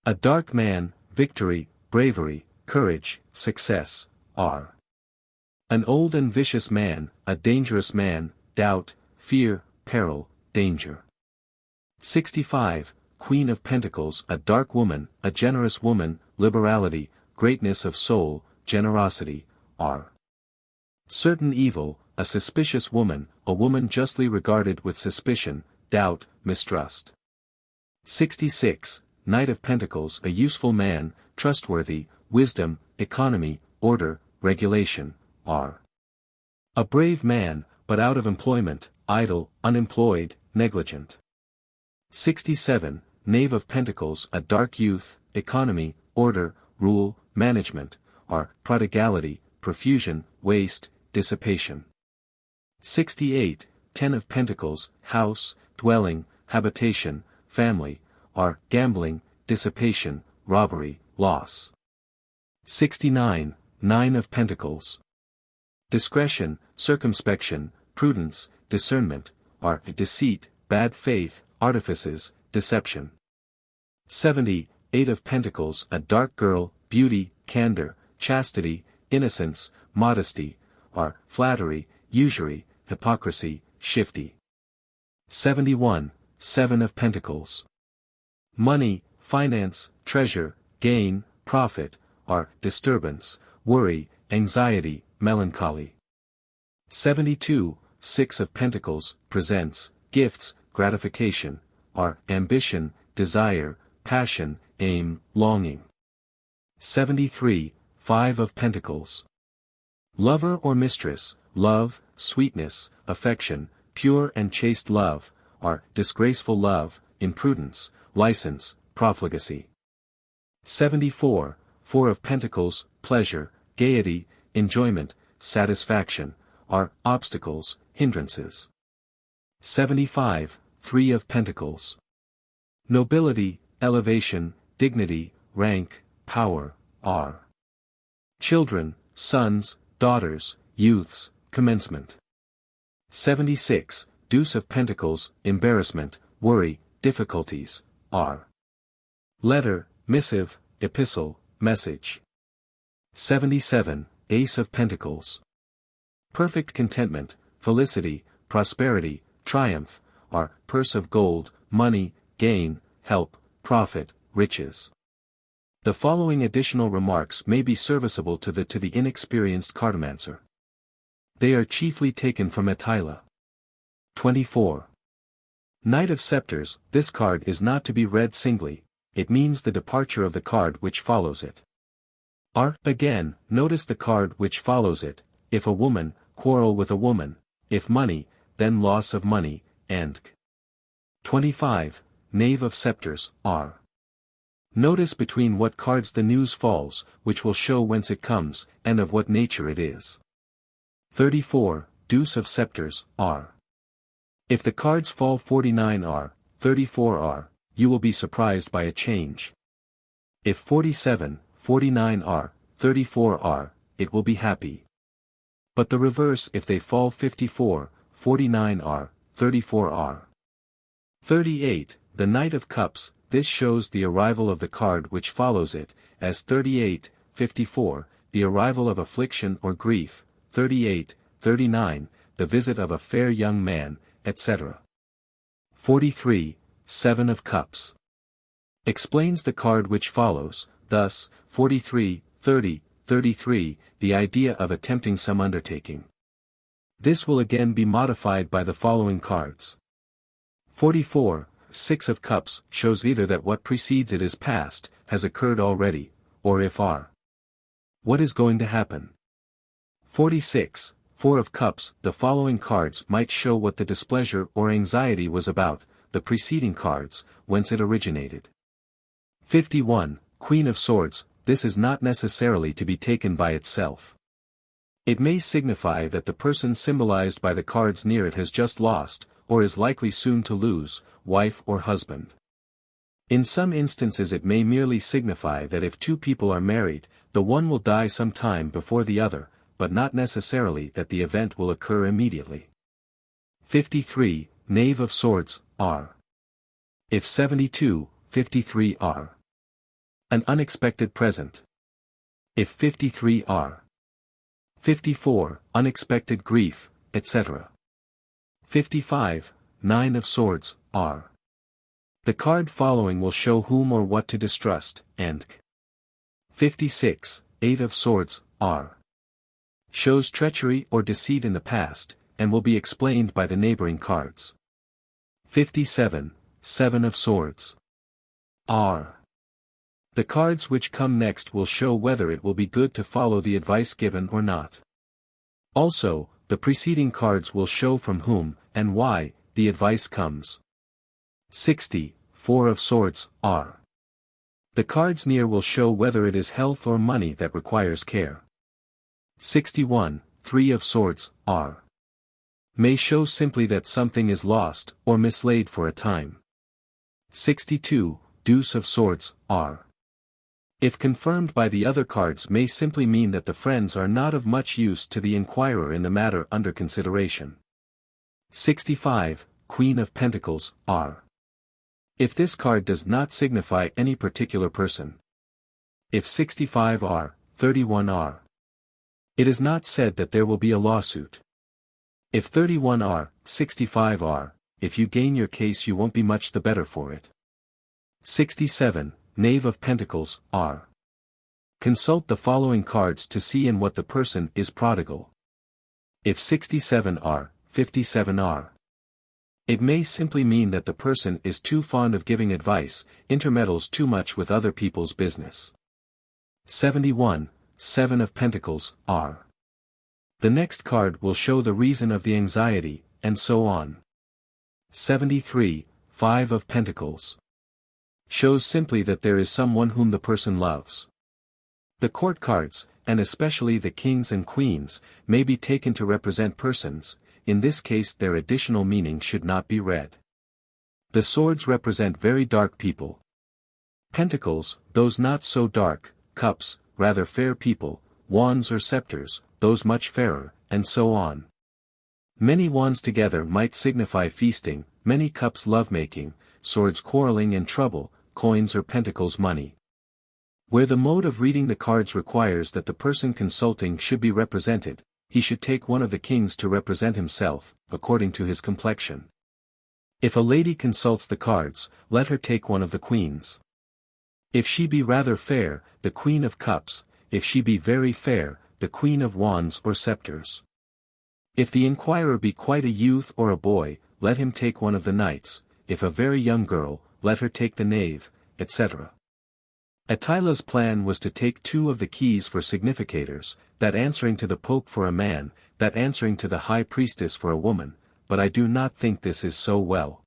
A: A dark man, victory, bravery, courage, success, are. An old and vicious man, a dangerous man, doubt, fear, peril, danger. 65, Queen of Pentacles, a dark woman, a generous woman, liberality, greatness of soul, generosity, are. Certain evil, a suspicious woman, a woman justly regarded with suspicion, doubt, mistrust. 66, Knight of Pentacles, a useful man, trustworthy, wisdom, economy, order, regulation, are. A brave man, but out of employment, idle, unemployed, negligent. 67, Knave of Pentacles, a dark youth, economy, order, rule, management, are, prodigality, profusion, waste, dissipation. 68, 10 of Pentacles, house, dwelling, habitation, family, are, gambling, dissipation, robbery, loss. 69, 9 of Pentacles. Discretion, circumspection, prudence, discernment, are, deceit, bad faith, artifices, deception. 70. Eight of Pentacles, a dark girl, beauty, candor, chastity, innocence, modesty, are, flattery, usury, hypocrisy, shifty. 71. Seven of Pentacles. Money, finance, treasure, gain, profit, are, disturbance, worry, anxiety, melancholy. 72. Six of Pentacles, presents, gifts, gratification, are, ambition, desire, passion, aim, longing. 73. Five of Pentacles. Lover or mistress, love, sweetness, affection, pure and chaste love, are, disgraceful love, imprudence, license, profligacy. 74. Four of Pentacles, pleasure, gaiety, enjoyment, satisfaction, are, obstacles, hindrances. 75. Three of Pentacles. Nobility, elevation, dignity, rank, power, are. Children, sons, daughters, youths, commencement. 76. Deuce of Pentacles, embarrassment, worry, difficulties, are. Letter, missive, epistle, message. 77. Ace of Pentacles. Perfect contentment, felicity, prosperity, triumph, are, purse of gold, money, gain, help, profit, riches. The following additional remarks may be serviceable to the inexperienced cartomancer. They are chiefly taken from Attila. 24. Knight of Scepters, this card is not to be read singly, it means the departure of the card which follows it. Again, notice the card which follows it, if a woman, quarrel with a woman, if money, then loss of money, and 25. Knave of Scepters, are. Notice between what cards the news falls, which will show whence it comes, and of what nature it is. 34. Deuce of Scepters, are. If the cards fall 49 are, 34 are, you will be surprised by a change. If 47, 49 are, 34 are, it will be happy. But the reverse if they fall 54, 49 are, 34 are. 38. The Knight of Cups, this shows the arrival of the card which follows it, as 38, 54, the arrival of affliction or grief, 38, 39, the visit of a fair young man, etc. 43. Seven of Cups. Explains the card which follows, thus, 43, 30, 33, the idea of attempting some undertaking. This will again be modified by the following cards. 44. Six of Cups shows either that what precedes it is past, has occurred already, or if are. What is going to happen? 46. Four of Cups, the following cards might show what the displeasure or anxiety was about, the preceding cards, whence it originated. 51. Queen of Swords, this is not necessarily to be taken by itself. It may signify that the person symbolized by the cards near it has just lost, or is likely soon to lose, wife or husband. In some instances it may merely signify that if two people are married, the one will die some time before the other, but not necessarily that the event will occur immediately. 53. Knave of Swords, are. If 72, 53 are. An unexpected present. If 53 are. 54, unexpected grief, etc. 55. Nine of Swords, are. The card following will show whom or what to distrust, and 56. Eight of Swords, are. Shows treachery or deceit in the past, and will be explained by the neighboring cards. 57. Seven of Swords, are. The cards which come next will show whether it will be good to follow the advice given or not. Also, the preceding cards will show from whom, and why, the advice comes. 60. Four of Swords, are. The cards near will show whether it is health or money that requires care. 61. Three of Swords, are. May show simply that something is lost, or mislaid for a time. 62. Deuce of Swords, are. If confirmed by the other cards may simply mean that the friends are not of much use to the inquirer in the matter under consideration. 65. Queen of Pentacles, R. If this card does not signify any particular person. If 65 R, 31 R. It is not said that there will be a lawsuit. If 31 R, 65 R, if you gain your case you won't be much the better for it. 67, Knave of Pentacles, R. Consult the following cards to see in what the person is prodigal. If 67 R, 57 R. It may simply mean that the person is too fond of giving advice, intermeddles too much with other people's business. 71, Seven of Pentacles, R. The next card will show the reason of the anxiety, and so on. 73, Five of Pentacles. Shows simply that there is someone whom the person loves. The court cards, and especially the kings and queens, may be taken to represent persons. In this case their additional meaning should not be read. The swords represent very dark people. Pentacles, those not so dark, cups, rather fair people, wands or scepters, those much fairer, and so on. Many wands together might signify feasting, many cups lovemaking, swords quarreling and trouble, coins or pentacles money. Where the mode of reading the cards requires that the person consulting should be represented, he should take one of the kings to represent himself, according to his complexion. If a lady consults the cards, let her take one of the queens. If she be rather fair, the Queen of Cups, if she be very fair, the Queen of Wands or Scepters. If the inquirer be quite a youth or a boy, let him take one of the knights, if a very young girl, let her take the knave, etc. Attila's plan was to take two of the keys for significators, that answering to the Pope for a man, that answering to the High Priestess for a woman, but I do not think this is so well.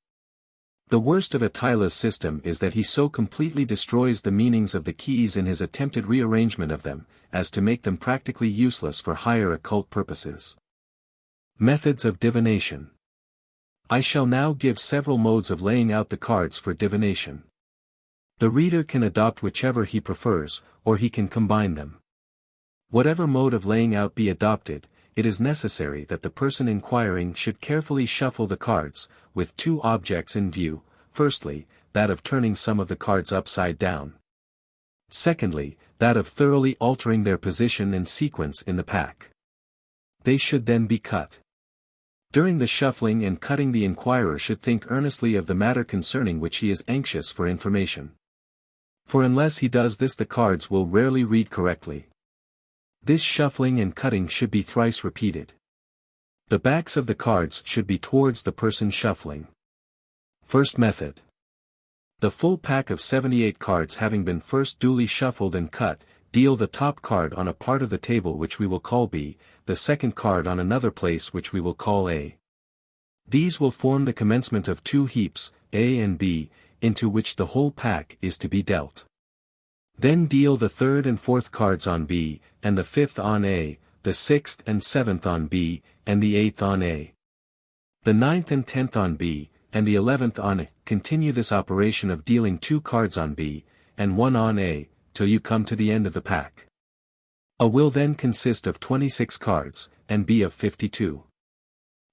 A: The worst of Attila's system is that he so completely destroys the meanings of the keys in his attempted rearrangement of them, as to make them practically useless for higher occult purposes. Methods of divination. I shall now give several modes of laying out the cards for divination. The reader can adopt whichever he prefers, or he can combine them. Whatever mode of laying out be adopted, it is necessary that the person inquiring should carefully shuffle the cards, with two objects in view: firstly, that of turning some of the cards upside down. Secondly, that of thoroughly altering their position and sequence in the pack. They should then be cut. During the shuffling and cutting the inquirer should think earnestly of the matter concerning which he is anxious for information. For unless he does this the cards will rarely read correctly. This shuffling and cutting should be thrice repeated. The backs of the cards should be towards the person shuffling. First method. The full pack of 78 cards having been first duly shuffled and cut, deal the top card on a part of the table which we will call B, the second card on another place which we will call A. These will form the commencement of two heaps, A and B, into which the whole pack is to be dealt. Then deal the third and fourth cards on B, and the fifth on A, the sixth and seventh on B, and the eighth on A. The ninth and 10th on B, and the 11th on A. Continue this operation of dealing two cards on B, and one on A, till you come to the end of the pack. A will then consist of 26 cards, and B of 52.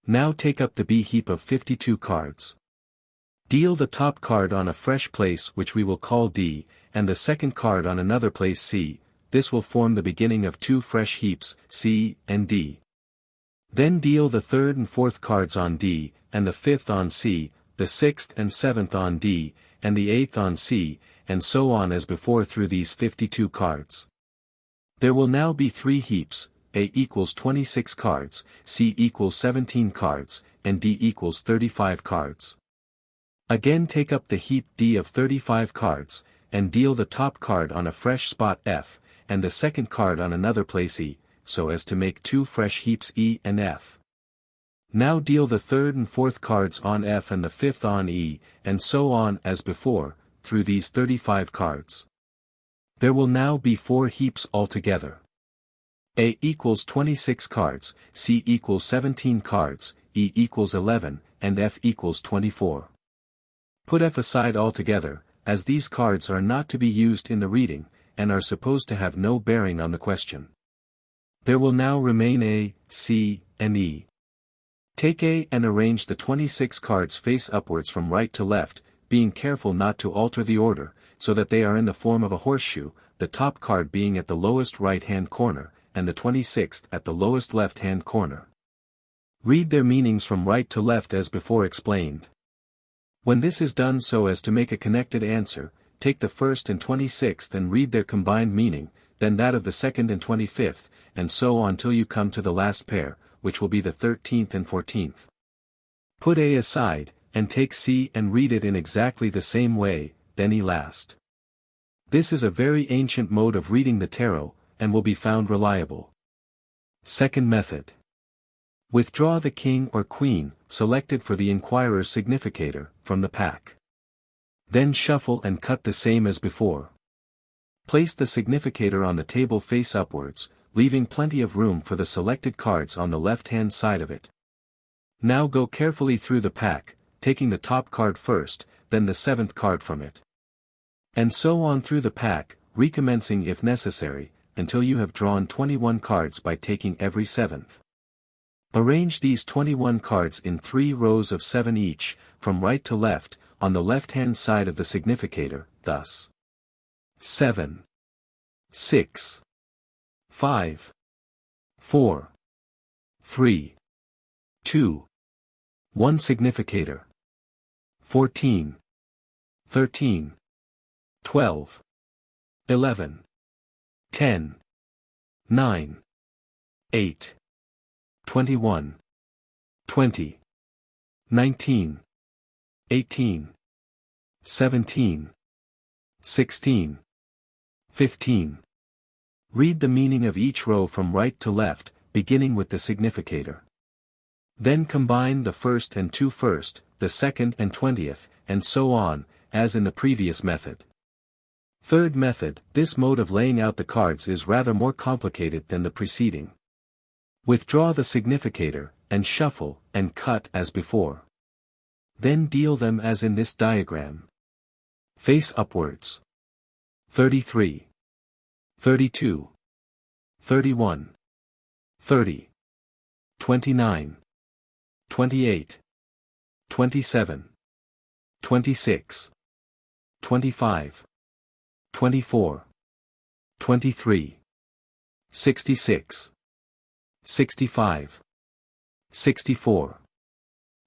A: Now take up the B heap of 52 cards. Deal the top card on a fresh place which we will call D, and the second card on another place C. This will form the beginning of two fresh heaps, C and D. Then deal the third and fourth cards on D, and the fifth on C, the sixth and seventh on D, and the eighth on C, and so on as before through these 52 cards. There will now be three heaps: A equals 26 cards, C equals 17 cards, and D equals 35 cards. Again take up the heap D of 35 cards, and deal the top card on a fresh spot F, and the second card on another place E, so as to make two fresh heaps E and F. Now deal the third and fourth cards on F and the fifth on E, and so on as before, through these 35 cards. There will now be four heaps altogether. A equals 26 cards, C equals 17 cards, E equals 11, and F equals 24. Put F aside altogether, as these cards are not to be used in the reading, and are supposed to have no bearing on the question. There will now remain A, C, and E. Take A and arrange the 26 cards face upwards from right to left, being careful not to alter the order, so that they are in the form of a horseshoe, the top card being at the lowest right-hand corner, and the 26th at the lowest left-hand corner. Read their meanings from right to left as before explained. When this is done so as to make a connected answer, take the first and 26th and read their combined meaning, then that of the second and 25th, and so on till you come to the last pair, which will be the 13th and 14th. Put A aside, and take C and read it in exactly the same way, then E last. This is a very ancient mode of reading the tarot, and will be found reliable. Second method. Withdraw the king or queen, selected for the inquirer's significator, from the pack. Then shuffle and cut the same as before. Place the significator on the table face upwards, leaving plenty of room for the selected cards on the left-hand side of it. Now go carefully through the pack, taking the top card first, then the 7th card from it. And so on through the pack, recommencing if necessary, until you have drawn 21 cards by taking every 7th. Arrange these 21 cards in 3 rows of 7 each, from right to left, on the left-hand side of the significator, thus. 7. 6. 5. 4. 3. 2. 1 significator. 14. 13. 12. 11. 10. 9. 8. 21. 20. 19. 18. 17. 16. 15. Read the meaning of each row from right to left, beginning with the significator. Then combine the first and 2 first, the second and 20th, and so on, as in the previous method. Third method, this mode of laying out the cards is rather more complicated than the preceding. Withdraw the significator, and shuffle, and cut as before. Then deal them as in this diagram. Face upwards. 33. 32. 31. 30. 29. 28. 27. 26. 25. 24. 23. 66. 65. 64.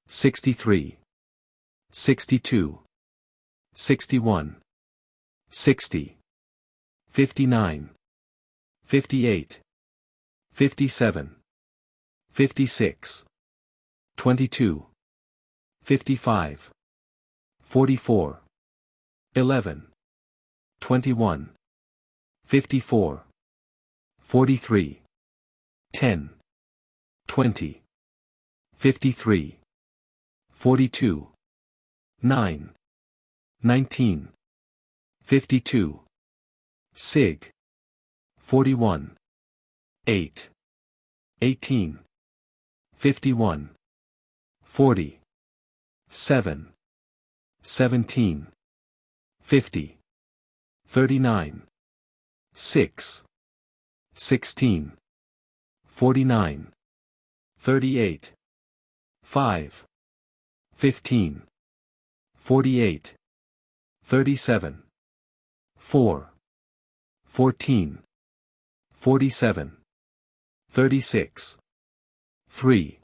A: 63. 62. 61. 60. 59. 58. 57. 56. 22. 55. 44. 11. 21. 54. 43. 10. 20. 53. 42. 9. 19. 52. Sig. 41. 8. 18. 51. 40. 7. 17. 50. 39. 6. 16. 49. 38. 5. 15. 48. 37. 4. 14. 47. 36. 3.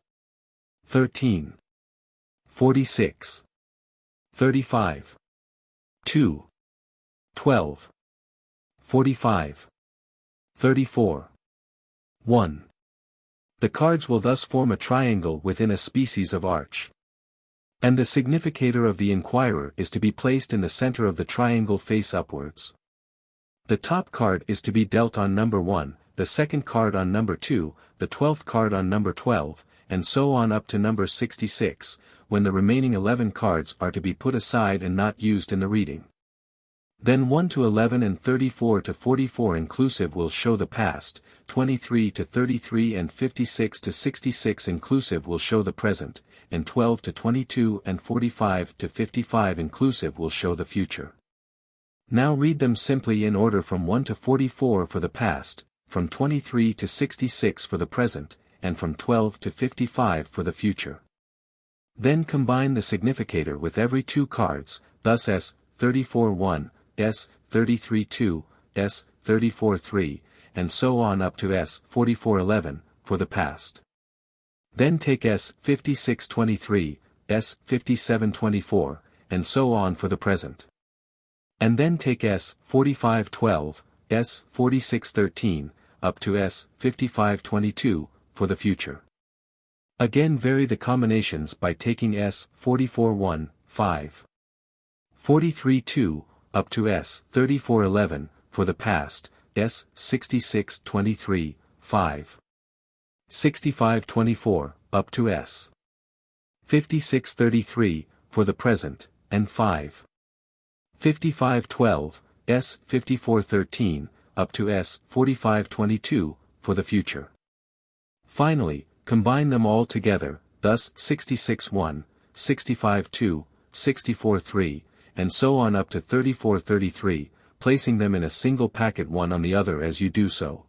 A: 13. 46. 35. 2. 12. 45. 34. 1. The cards will thus form a triangle within a species of arch. And the significator of the inquirer is to be placed in the center of the triangle face upwards. The top card is to be dealt on number 1, the second card on number 2, the 12th card on number 12, and so on up to number 66, when the remaining 11 cards are to be put aside and not used in the reading. Then 1 to 11 and 34 to 44 inclusive will show the past, 23 to 33 and 56 to 66 inclusive will show the present, and 12 to 22 and 45 to 55 inclusive will show the future. Now read them simply in order from 1 to 44 for the past, from 23 to 66 for the present, and from 12 to 55 for the future. Then combine the significator with every 2 cards, thus S34-1, S33-2, S34-3, and so on up to S44-11, for the past. Then take S56-23, S57-24, and so on for the present. And then take S45-12, S46-13, up to S55-22, for the future. Again vary the combinations by taking S44-1, 5. 43-2, up to S34-11, for the past, S66-23, 5. 65-24, up to S56-33, for the present, and 5. 55-12, S54-13, up to S45-22, for the future. Finally, combine them all together, thus 66-1, 65-2, 64-3, and so on up to 34-33, placing them in a single packet one on the other as you do so.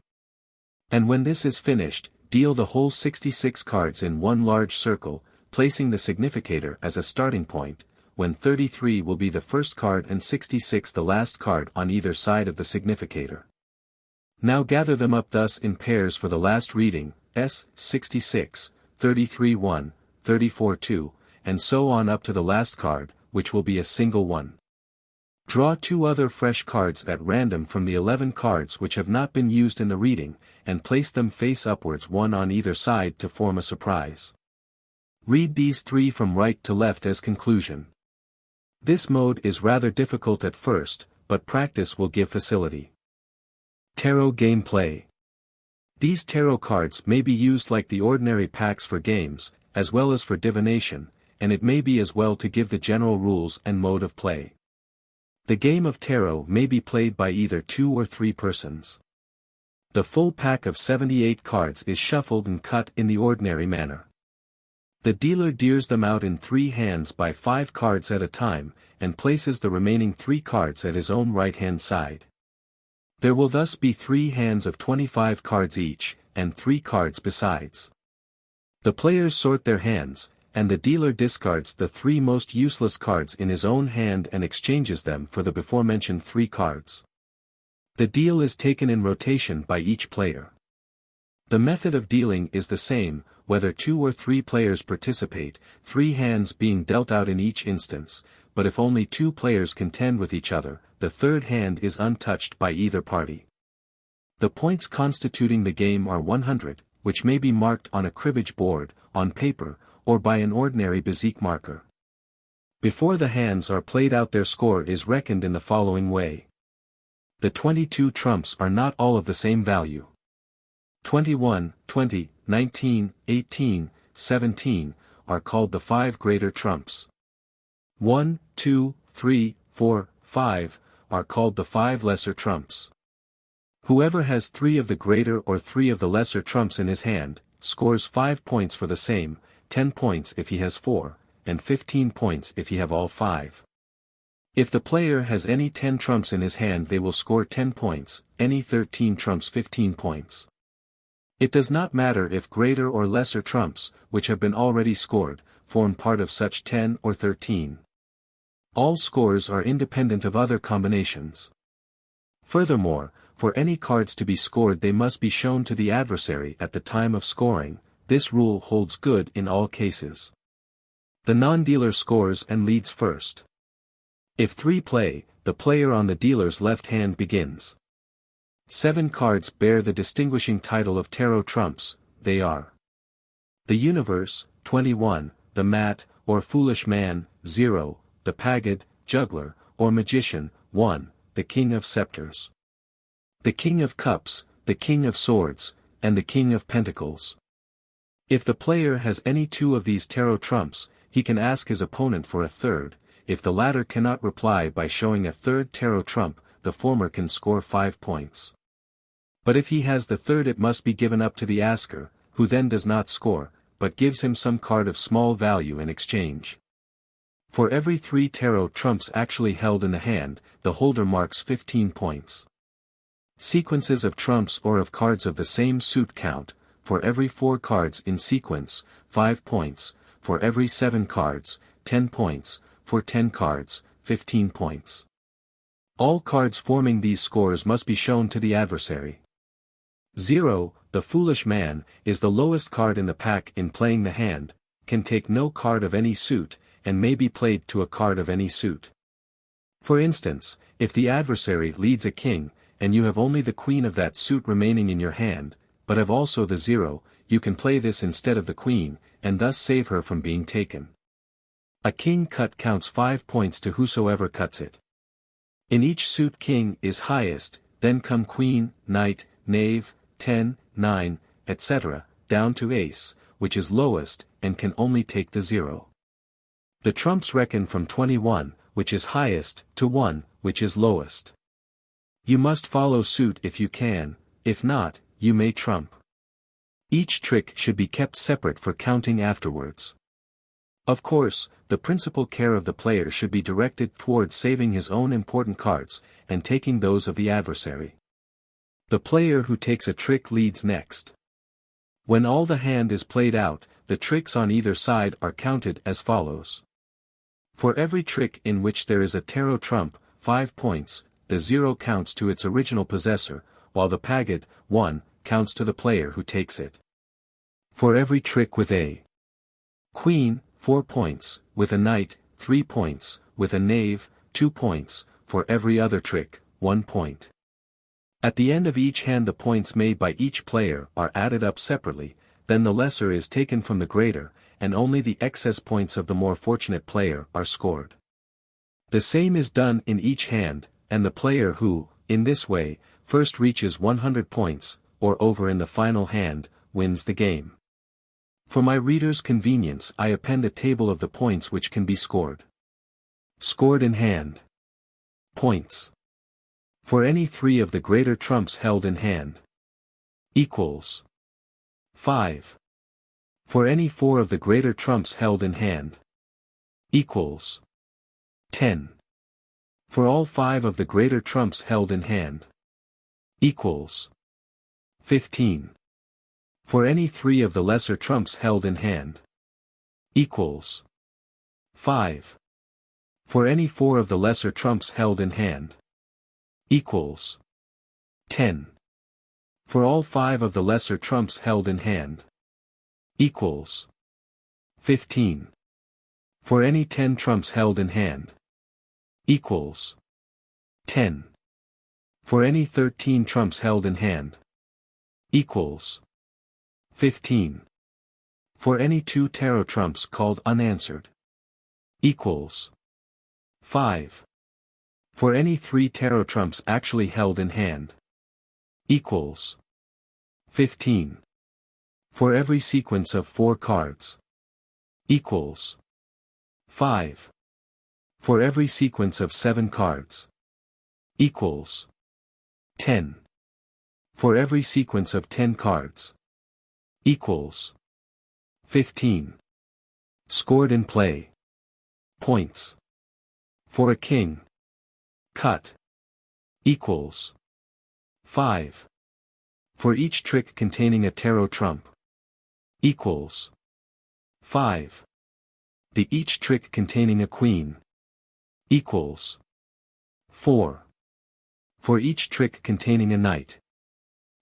A: And when this is finished, deal the whole 66 cards in one large circle, placing the significator as a starting point, when 33 will be the first card and 66 the last card on either side of the significator. Now gather them up thus in pairs for the last reading, S66, 33-1, 34-2, and so on up to the last card, which will be a single one. Draw 2 other fresh cards at random from the 11 cards which have not been used in the reading, and place them face upwards one on either side to form a surprise. Read these 3 from right to left as conclusion. This mode is rather difficult at first, but practice will give facility. Tarot Gameplay. These tarot cards may be used like the ordinary packs for games, as well as for divination, and it may be as well to give the general rules and mode of play. The game of tarot may be played by either 2 or 3 persons. The full pack of 78 cards is shuffled and cut in the ordinary manner. The dealer deals them out in 3 hands by 5 cards at a time, and places the remaining 3 cards at his own right-hand side. There will thus be 3 hands of 25 cards each, and 3 cards besides. The players sort their hands, and the dealer discards the 3 most useless cards in his own hand and exchanges them for the before-mentioned 3 cards. The deal is taken in rotation by each player. The method of dealing is the same, whether 2 or 3 players participate, 3 hands being dealt out in each instance, but if only 2 players contend with each other, the 3rd hand is untouched by either party. The points constituting the game are 100, which may be marked on a cribbage board, on paper, or by an ordinary bezique marker. Before the hands are played out their score is reckoned in the following way. The 22 trumps are not all of the same value. 21, 20, 19, 18, 17, are called the 5 greater trumps. 1, 2, 3, 4, 5, are called the 5 lesser trumps. Whoever has 3 of the greater or 3 of the lesser trumps in his hand, scores 5 points for the same, 10 points if he has 4, and 15 points if he have all 5. If the player has any 10 trumps in his hand they will score 10 points, any 13 trumps 15 points. It does not matter if greater or lesser trumps, which have been already scored, form part of such 10 or 13. All scores are independent of other combinations. Furthermore, for any cards to be scored they must be shown to the adversary at the time of scoring. This rule holds good in all cases. The non-dealer scores and leads first. If 3 play, the player on the dealer's left hand begins. 7 cards bear the distinguishing title of tarot trumps, they are the Universe, 21, the Mat, or Foolish Man, 0, the Pagad, Juggler, or Magician, 1, the King of Scepters, the King of Cups, the King of Swords, and the King of Pentacles. If the player has any 2 of these tarot trumps, he can ask his opponent for a 3rd, if the latter cannot reply by showing a 3rd tarot trump, the former can score 5 points. But if he has the 3rd it must be given up to the asker, who then does not score, but gives him some card of small value in exchange. For every 3 tarot trumps actually held in the hand, the holder marks 15 points. Sequences of trumps or of cards of the same suit count, for every 4 cards in sequence, 5 points, for every 7 cards, 10 points, for 10 cards, 15 points. All cards forming these scores must be shown to the adversary. 0. The Foolish Man, is the lowest card in the pack in playing the hand, can take no card of any suit, and may be played to a card of any suit. For instance, if the adversary leads a king, and you have only the queen of that suit remaining in your hand, but have also the 0, you can play this instead of the queen, and thus save her from being taken. A king cut counts 5 points to whosoever cuts it. In each suit king is highest, then come queen, knight, knave, 10, 9, etc., down to ace, which is lowest, and can only take the 0. The trumps reckon from 21, which is highest, to 1, which is lowest. You must follow suit if you can, if not, you may trump. Each trick should be kept separate for counting afterwards. Of course, the principal care of the player should be directed towards saving his own important cards, and taking those of the adversary. The player who takes a trick leads next. When all the hand is played out, the tricks on either side are counted as follows. For every trick in which there is a tarot trump, 5 points, the 0 counts to its original possessor, while the pagad, 1, counts to the player who takes it. For every trick with a queen, 4 points, with a knight, 3 points, with a knave, 2 points, for every other trick, 1 point. At the end of each hand the points made by each player are added up separately, then the lesser is taken from the greater, and only the excess points of the more fortunate player are scored. The same is done in each hand, and the player who, in this way, first reaches 100 points, or over in the final hand, wins the game. For my readers' convenience I append a table of the points which can be scored. Scored in hand. Points. For any 3 of the greater trumps held in hand. Equals 5. For any 4 of the greater trumps held in hand. Equals 10. For all 5 of the greater trumps held in hand. Equals 15. For any 3 of the lesser trumps held in hand. Equals 5. For any 4 of the lesser trumps held in hand. Equals 10. For all 5 of the lesser trumps held in hand. Equals 15. For any 10 trumps held in hand. Equals 10. For any 13 trumps held in hand. Equals 15. For any 2 tarot trumps called unanswered. Equals 5. For any 3 tarot trumps actually held in hand. Equals 15. For every sequence of 4 cards. Equals 5. For every sequence of 7 cards. Equals 10. For every sequence of 10 cards. Equals 15. Scored in play. Points. For a king. Cut. Equals 5. For each trick containing a tarot trump. Equals 5. The each trick containing a queen. Equals 4. For each trick containing a knight.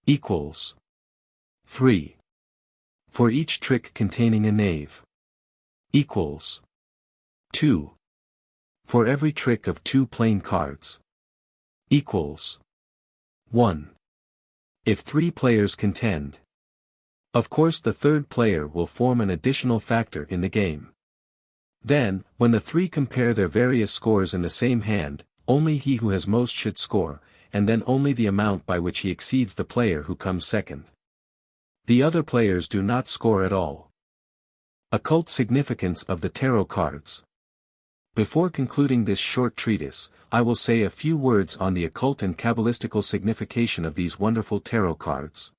A: Equals 3. For each trick containing a knave. Equals 2. For every trick of 2 plain cards. Equals 1. If 3 players contend. Of course the third player will form an additional factor in the game. Then, when the 3 compare their various scores in the same hand, only he who has most should score, and then only the amount by which he exceeds the player who comes second. The other players do not score at all. Occult significance of the tarot cards. Before concluding this short treatise, I will say a few words on the occult and Kabbalistical signification of these wonderful tarot cards.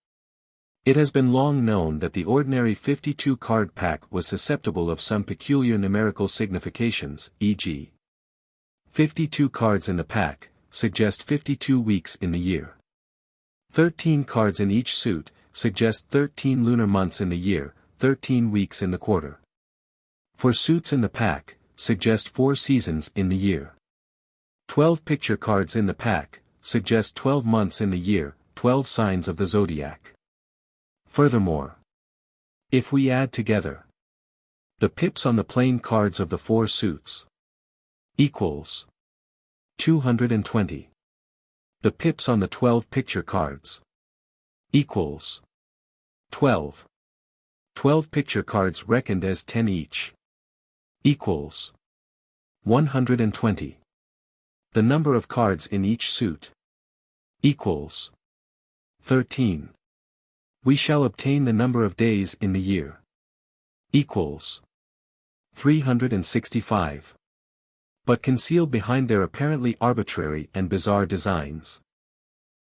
A: It has been long known that the ordinary 52-card pack was susceptible of some peculiar numerical significations, e.g. 52 cards in the pack, suggest 52 weeks in the year. 13 cards in each suit, suggest 13 lunar months in the year, 13 weeks in the quarter. For suits in the pack, suggest 4 seasons in the year. 12 picture cards in the pack, suggest 12 months in the year, 12 signs of the zodiac. Furthermore, if we add together the pips on the plain cards of the 4 suits equals 220. The pips on the 12 picture cards equals 12. 12 picture cards reckoned as 10 each equals 120. The number of cards in each suit equals 13. We shall obtain the number of days in the year equals 365. But concealed behind their apparently arbitrary and bizarre designs,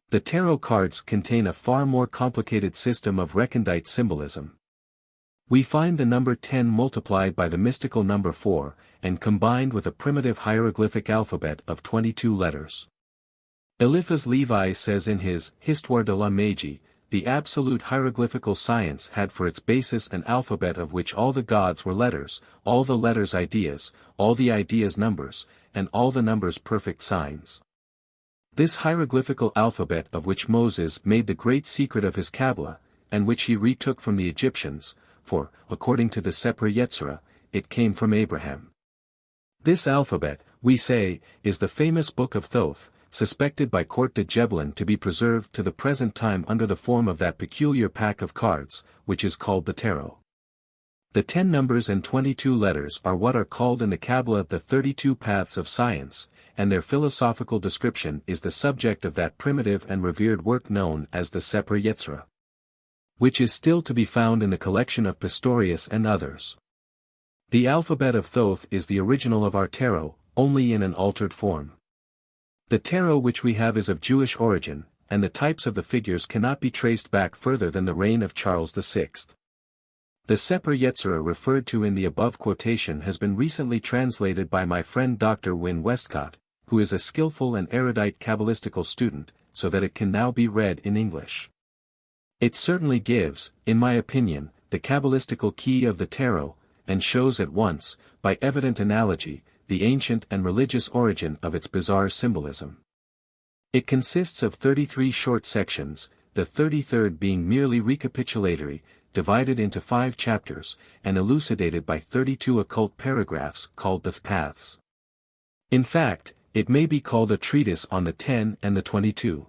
A: the tarot cards contain a far more complicated system of recondite symbolism. We find the number 10 multiplied by the mystical number 4, and combined with a primitive hieroglyphic alphabet of 22 letters. Eliphas Levi says in his Histoire de la Magie, the absolute hieroglyphical science had for its basis an alphabet of which all the gods were letters, all the letters ideas, all the ideas numbers, and all the numbers perfect signs. This hieroglyphical alphabet of which Moses made the great secret of his Kabbalah, and which he retook from the Egyptians, for, according to the Sefer Yetzirah, it came from Abraham. This alphabet, we say, is the famous Book of Thoth, suspected by Court de Gebelin to be preserved to the present time under the form of that peculiar pack of cards, which is called the tarot. The 10 numbers and 22 letters are what are called in the Kabbalah the 32 paths of science, and their philosophical description is the subject of that primitive and revered work known as the Sefer Yetzirah, which is still to be found in the collection of Pistorius and others. The alphabet of Thoth is the original of our tarot, only in an altered form. The tarot which we have is of Jewish origin, and the types of the figures cannot be traced back further than the reign of Charles VI. The Sefer Yetzirah referred to in the above quotation has been recently translated by my friend Dr. Wynn Wescott, who is a skillful and erudite Kabbalistical student, so that it can now be read in English. It certainly gives, in my opinion, the Kabbalistical key of the tarot, and shows at once, by evident analogy, the ancient and religious origin of its bizarre symbolism. It consists of 33 short sections, the 33rd being merely recapitulatory, divided into 5 chapters, and elucidated by 32 occult paragraphs called the paths. In fact, it may be called a treatise on the 10 and the 22.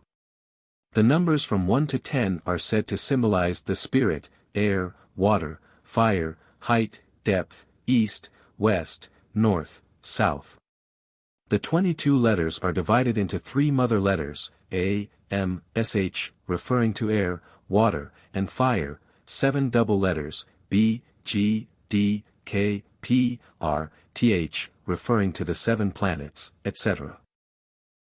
A: The numbers from 1 to 10 are said to symbolize the spirit, air, water, fire, height, depth, east, west, north, south. The 22 letters are divided into 3 mother letters, A, M, SH, referring to air, water, and fire, 7 double letters, B, G, D, K, P, R, TH, referring to the 7 planets, etc.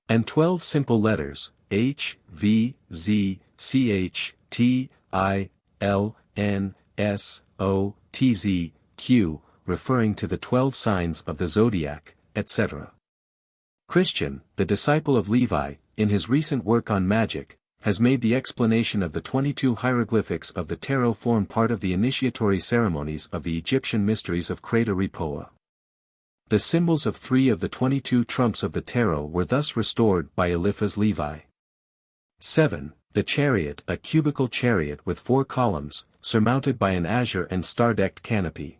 A: And 12 simple letters, H, V, Z, CH, T, I, L, N, S, O, T, Z, Q, referring to the 12 signs of the zodiac, etc. Christian, the disciple of Levi, in his recent work on magic, has made the explanation of the 22 hieroglyphics of the tarot form part of the initiatory ceremonies of the Egyptian mysteries of Kreta Ripoa. The symbols of 3 of the 22 trumps of the tarot were thus restored by Eliphas Levi. 7. The chariot, a cubical chariot with 4 columns, surmounted by an azure and star-decked canopy.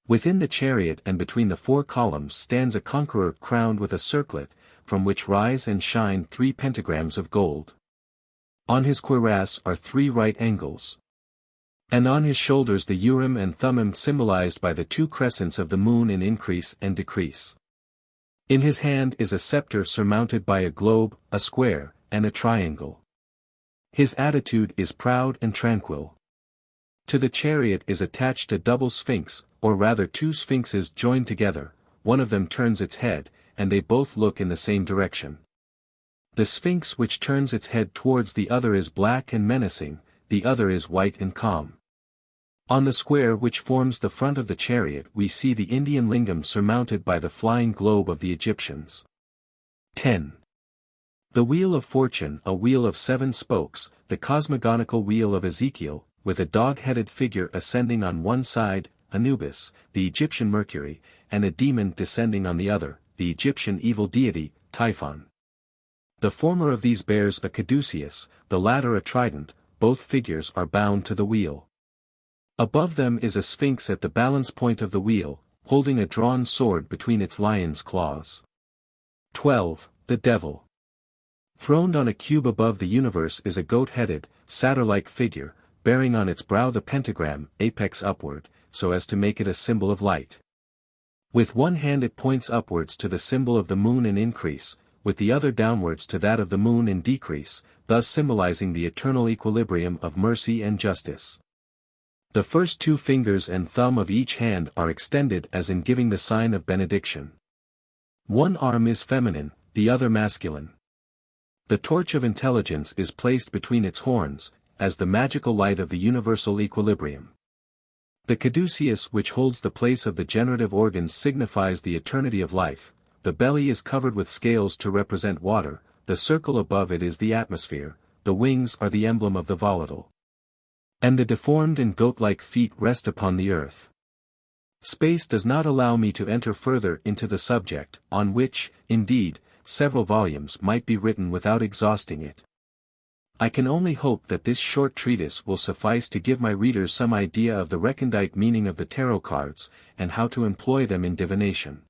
A: Within the chariot and between the 4 columns stands a conqueror crowned with a circlet, from which rise and shine 3 pentagrams of gold. On his cuirass are 3 right angles. And on his shoulders the Urim and Thummim symbolized by the 2 crescents of the moon in increase and decrease. In his hand is a scepter surmounted by a globe, a square, and a triangle. His attitude is proud and tranquil. To the chariot is attached a double sphinx, or rather 2 sphinxes joined together, one of them turns its head, and they both look in the same direction. The sphinx which turns its head towards the other is black and menacing, the other is white and calm. On the square which forms the front of the chariot we see the Indian lingam surmounted by the flying globe of the Egyptians. 10. The Wheel of Fortune, a wheel of 7 spokes, the cosmogonical wheel of Ezekiel, with a dog-headed figure ascending on one side, Anubis, the Egyptian Mercury, and a demon descending on the other, the Egyptian evil deity, Typhon. The former of these bears a caduceus, the latter a trident, both figures are bound to the wheel. Above them is a sphinx at the balance point of the wheel, holding a drawn sword between its lion's claws. 12. The Devil. Throned on a cube above the universe is a goat-headed, satyr-like figure, bearing on its brow the pentagram, apex upward, so as to make it a symbol of light. With one hand it points upwards to the symbol of the moon in increase, with the other downwards to that of the moon in decrease, thus symbolizing the eternal equilibrium of mercy and justice. The first 2 fingers and thumb of each hand are extended as in giving the sign of benediction. One arm is feminine, the other masculine. The torch of intelligence is placed between its horns, as the magical light of the universal equilibrium. The caduceus which holds the place of the generative organs signifies the eternity of life, the belly is covered with scales to represent water, the circle above it is the atmosphere, the wings are the emblem of the volatile. And the deformed and goat-like feet rest upon the earth. Space does not allow me to enter further into the subject, on which, indeed, several volumes might be written without exhausting it. I can only hope that this short treatise will suffice to give my readers some idea of the recondite meaning of the tarot cards, and how to employ them in divination.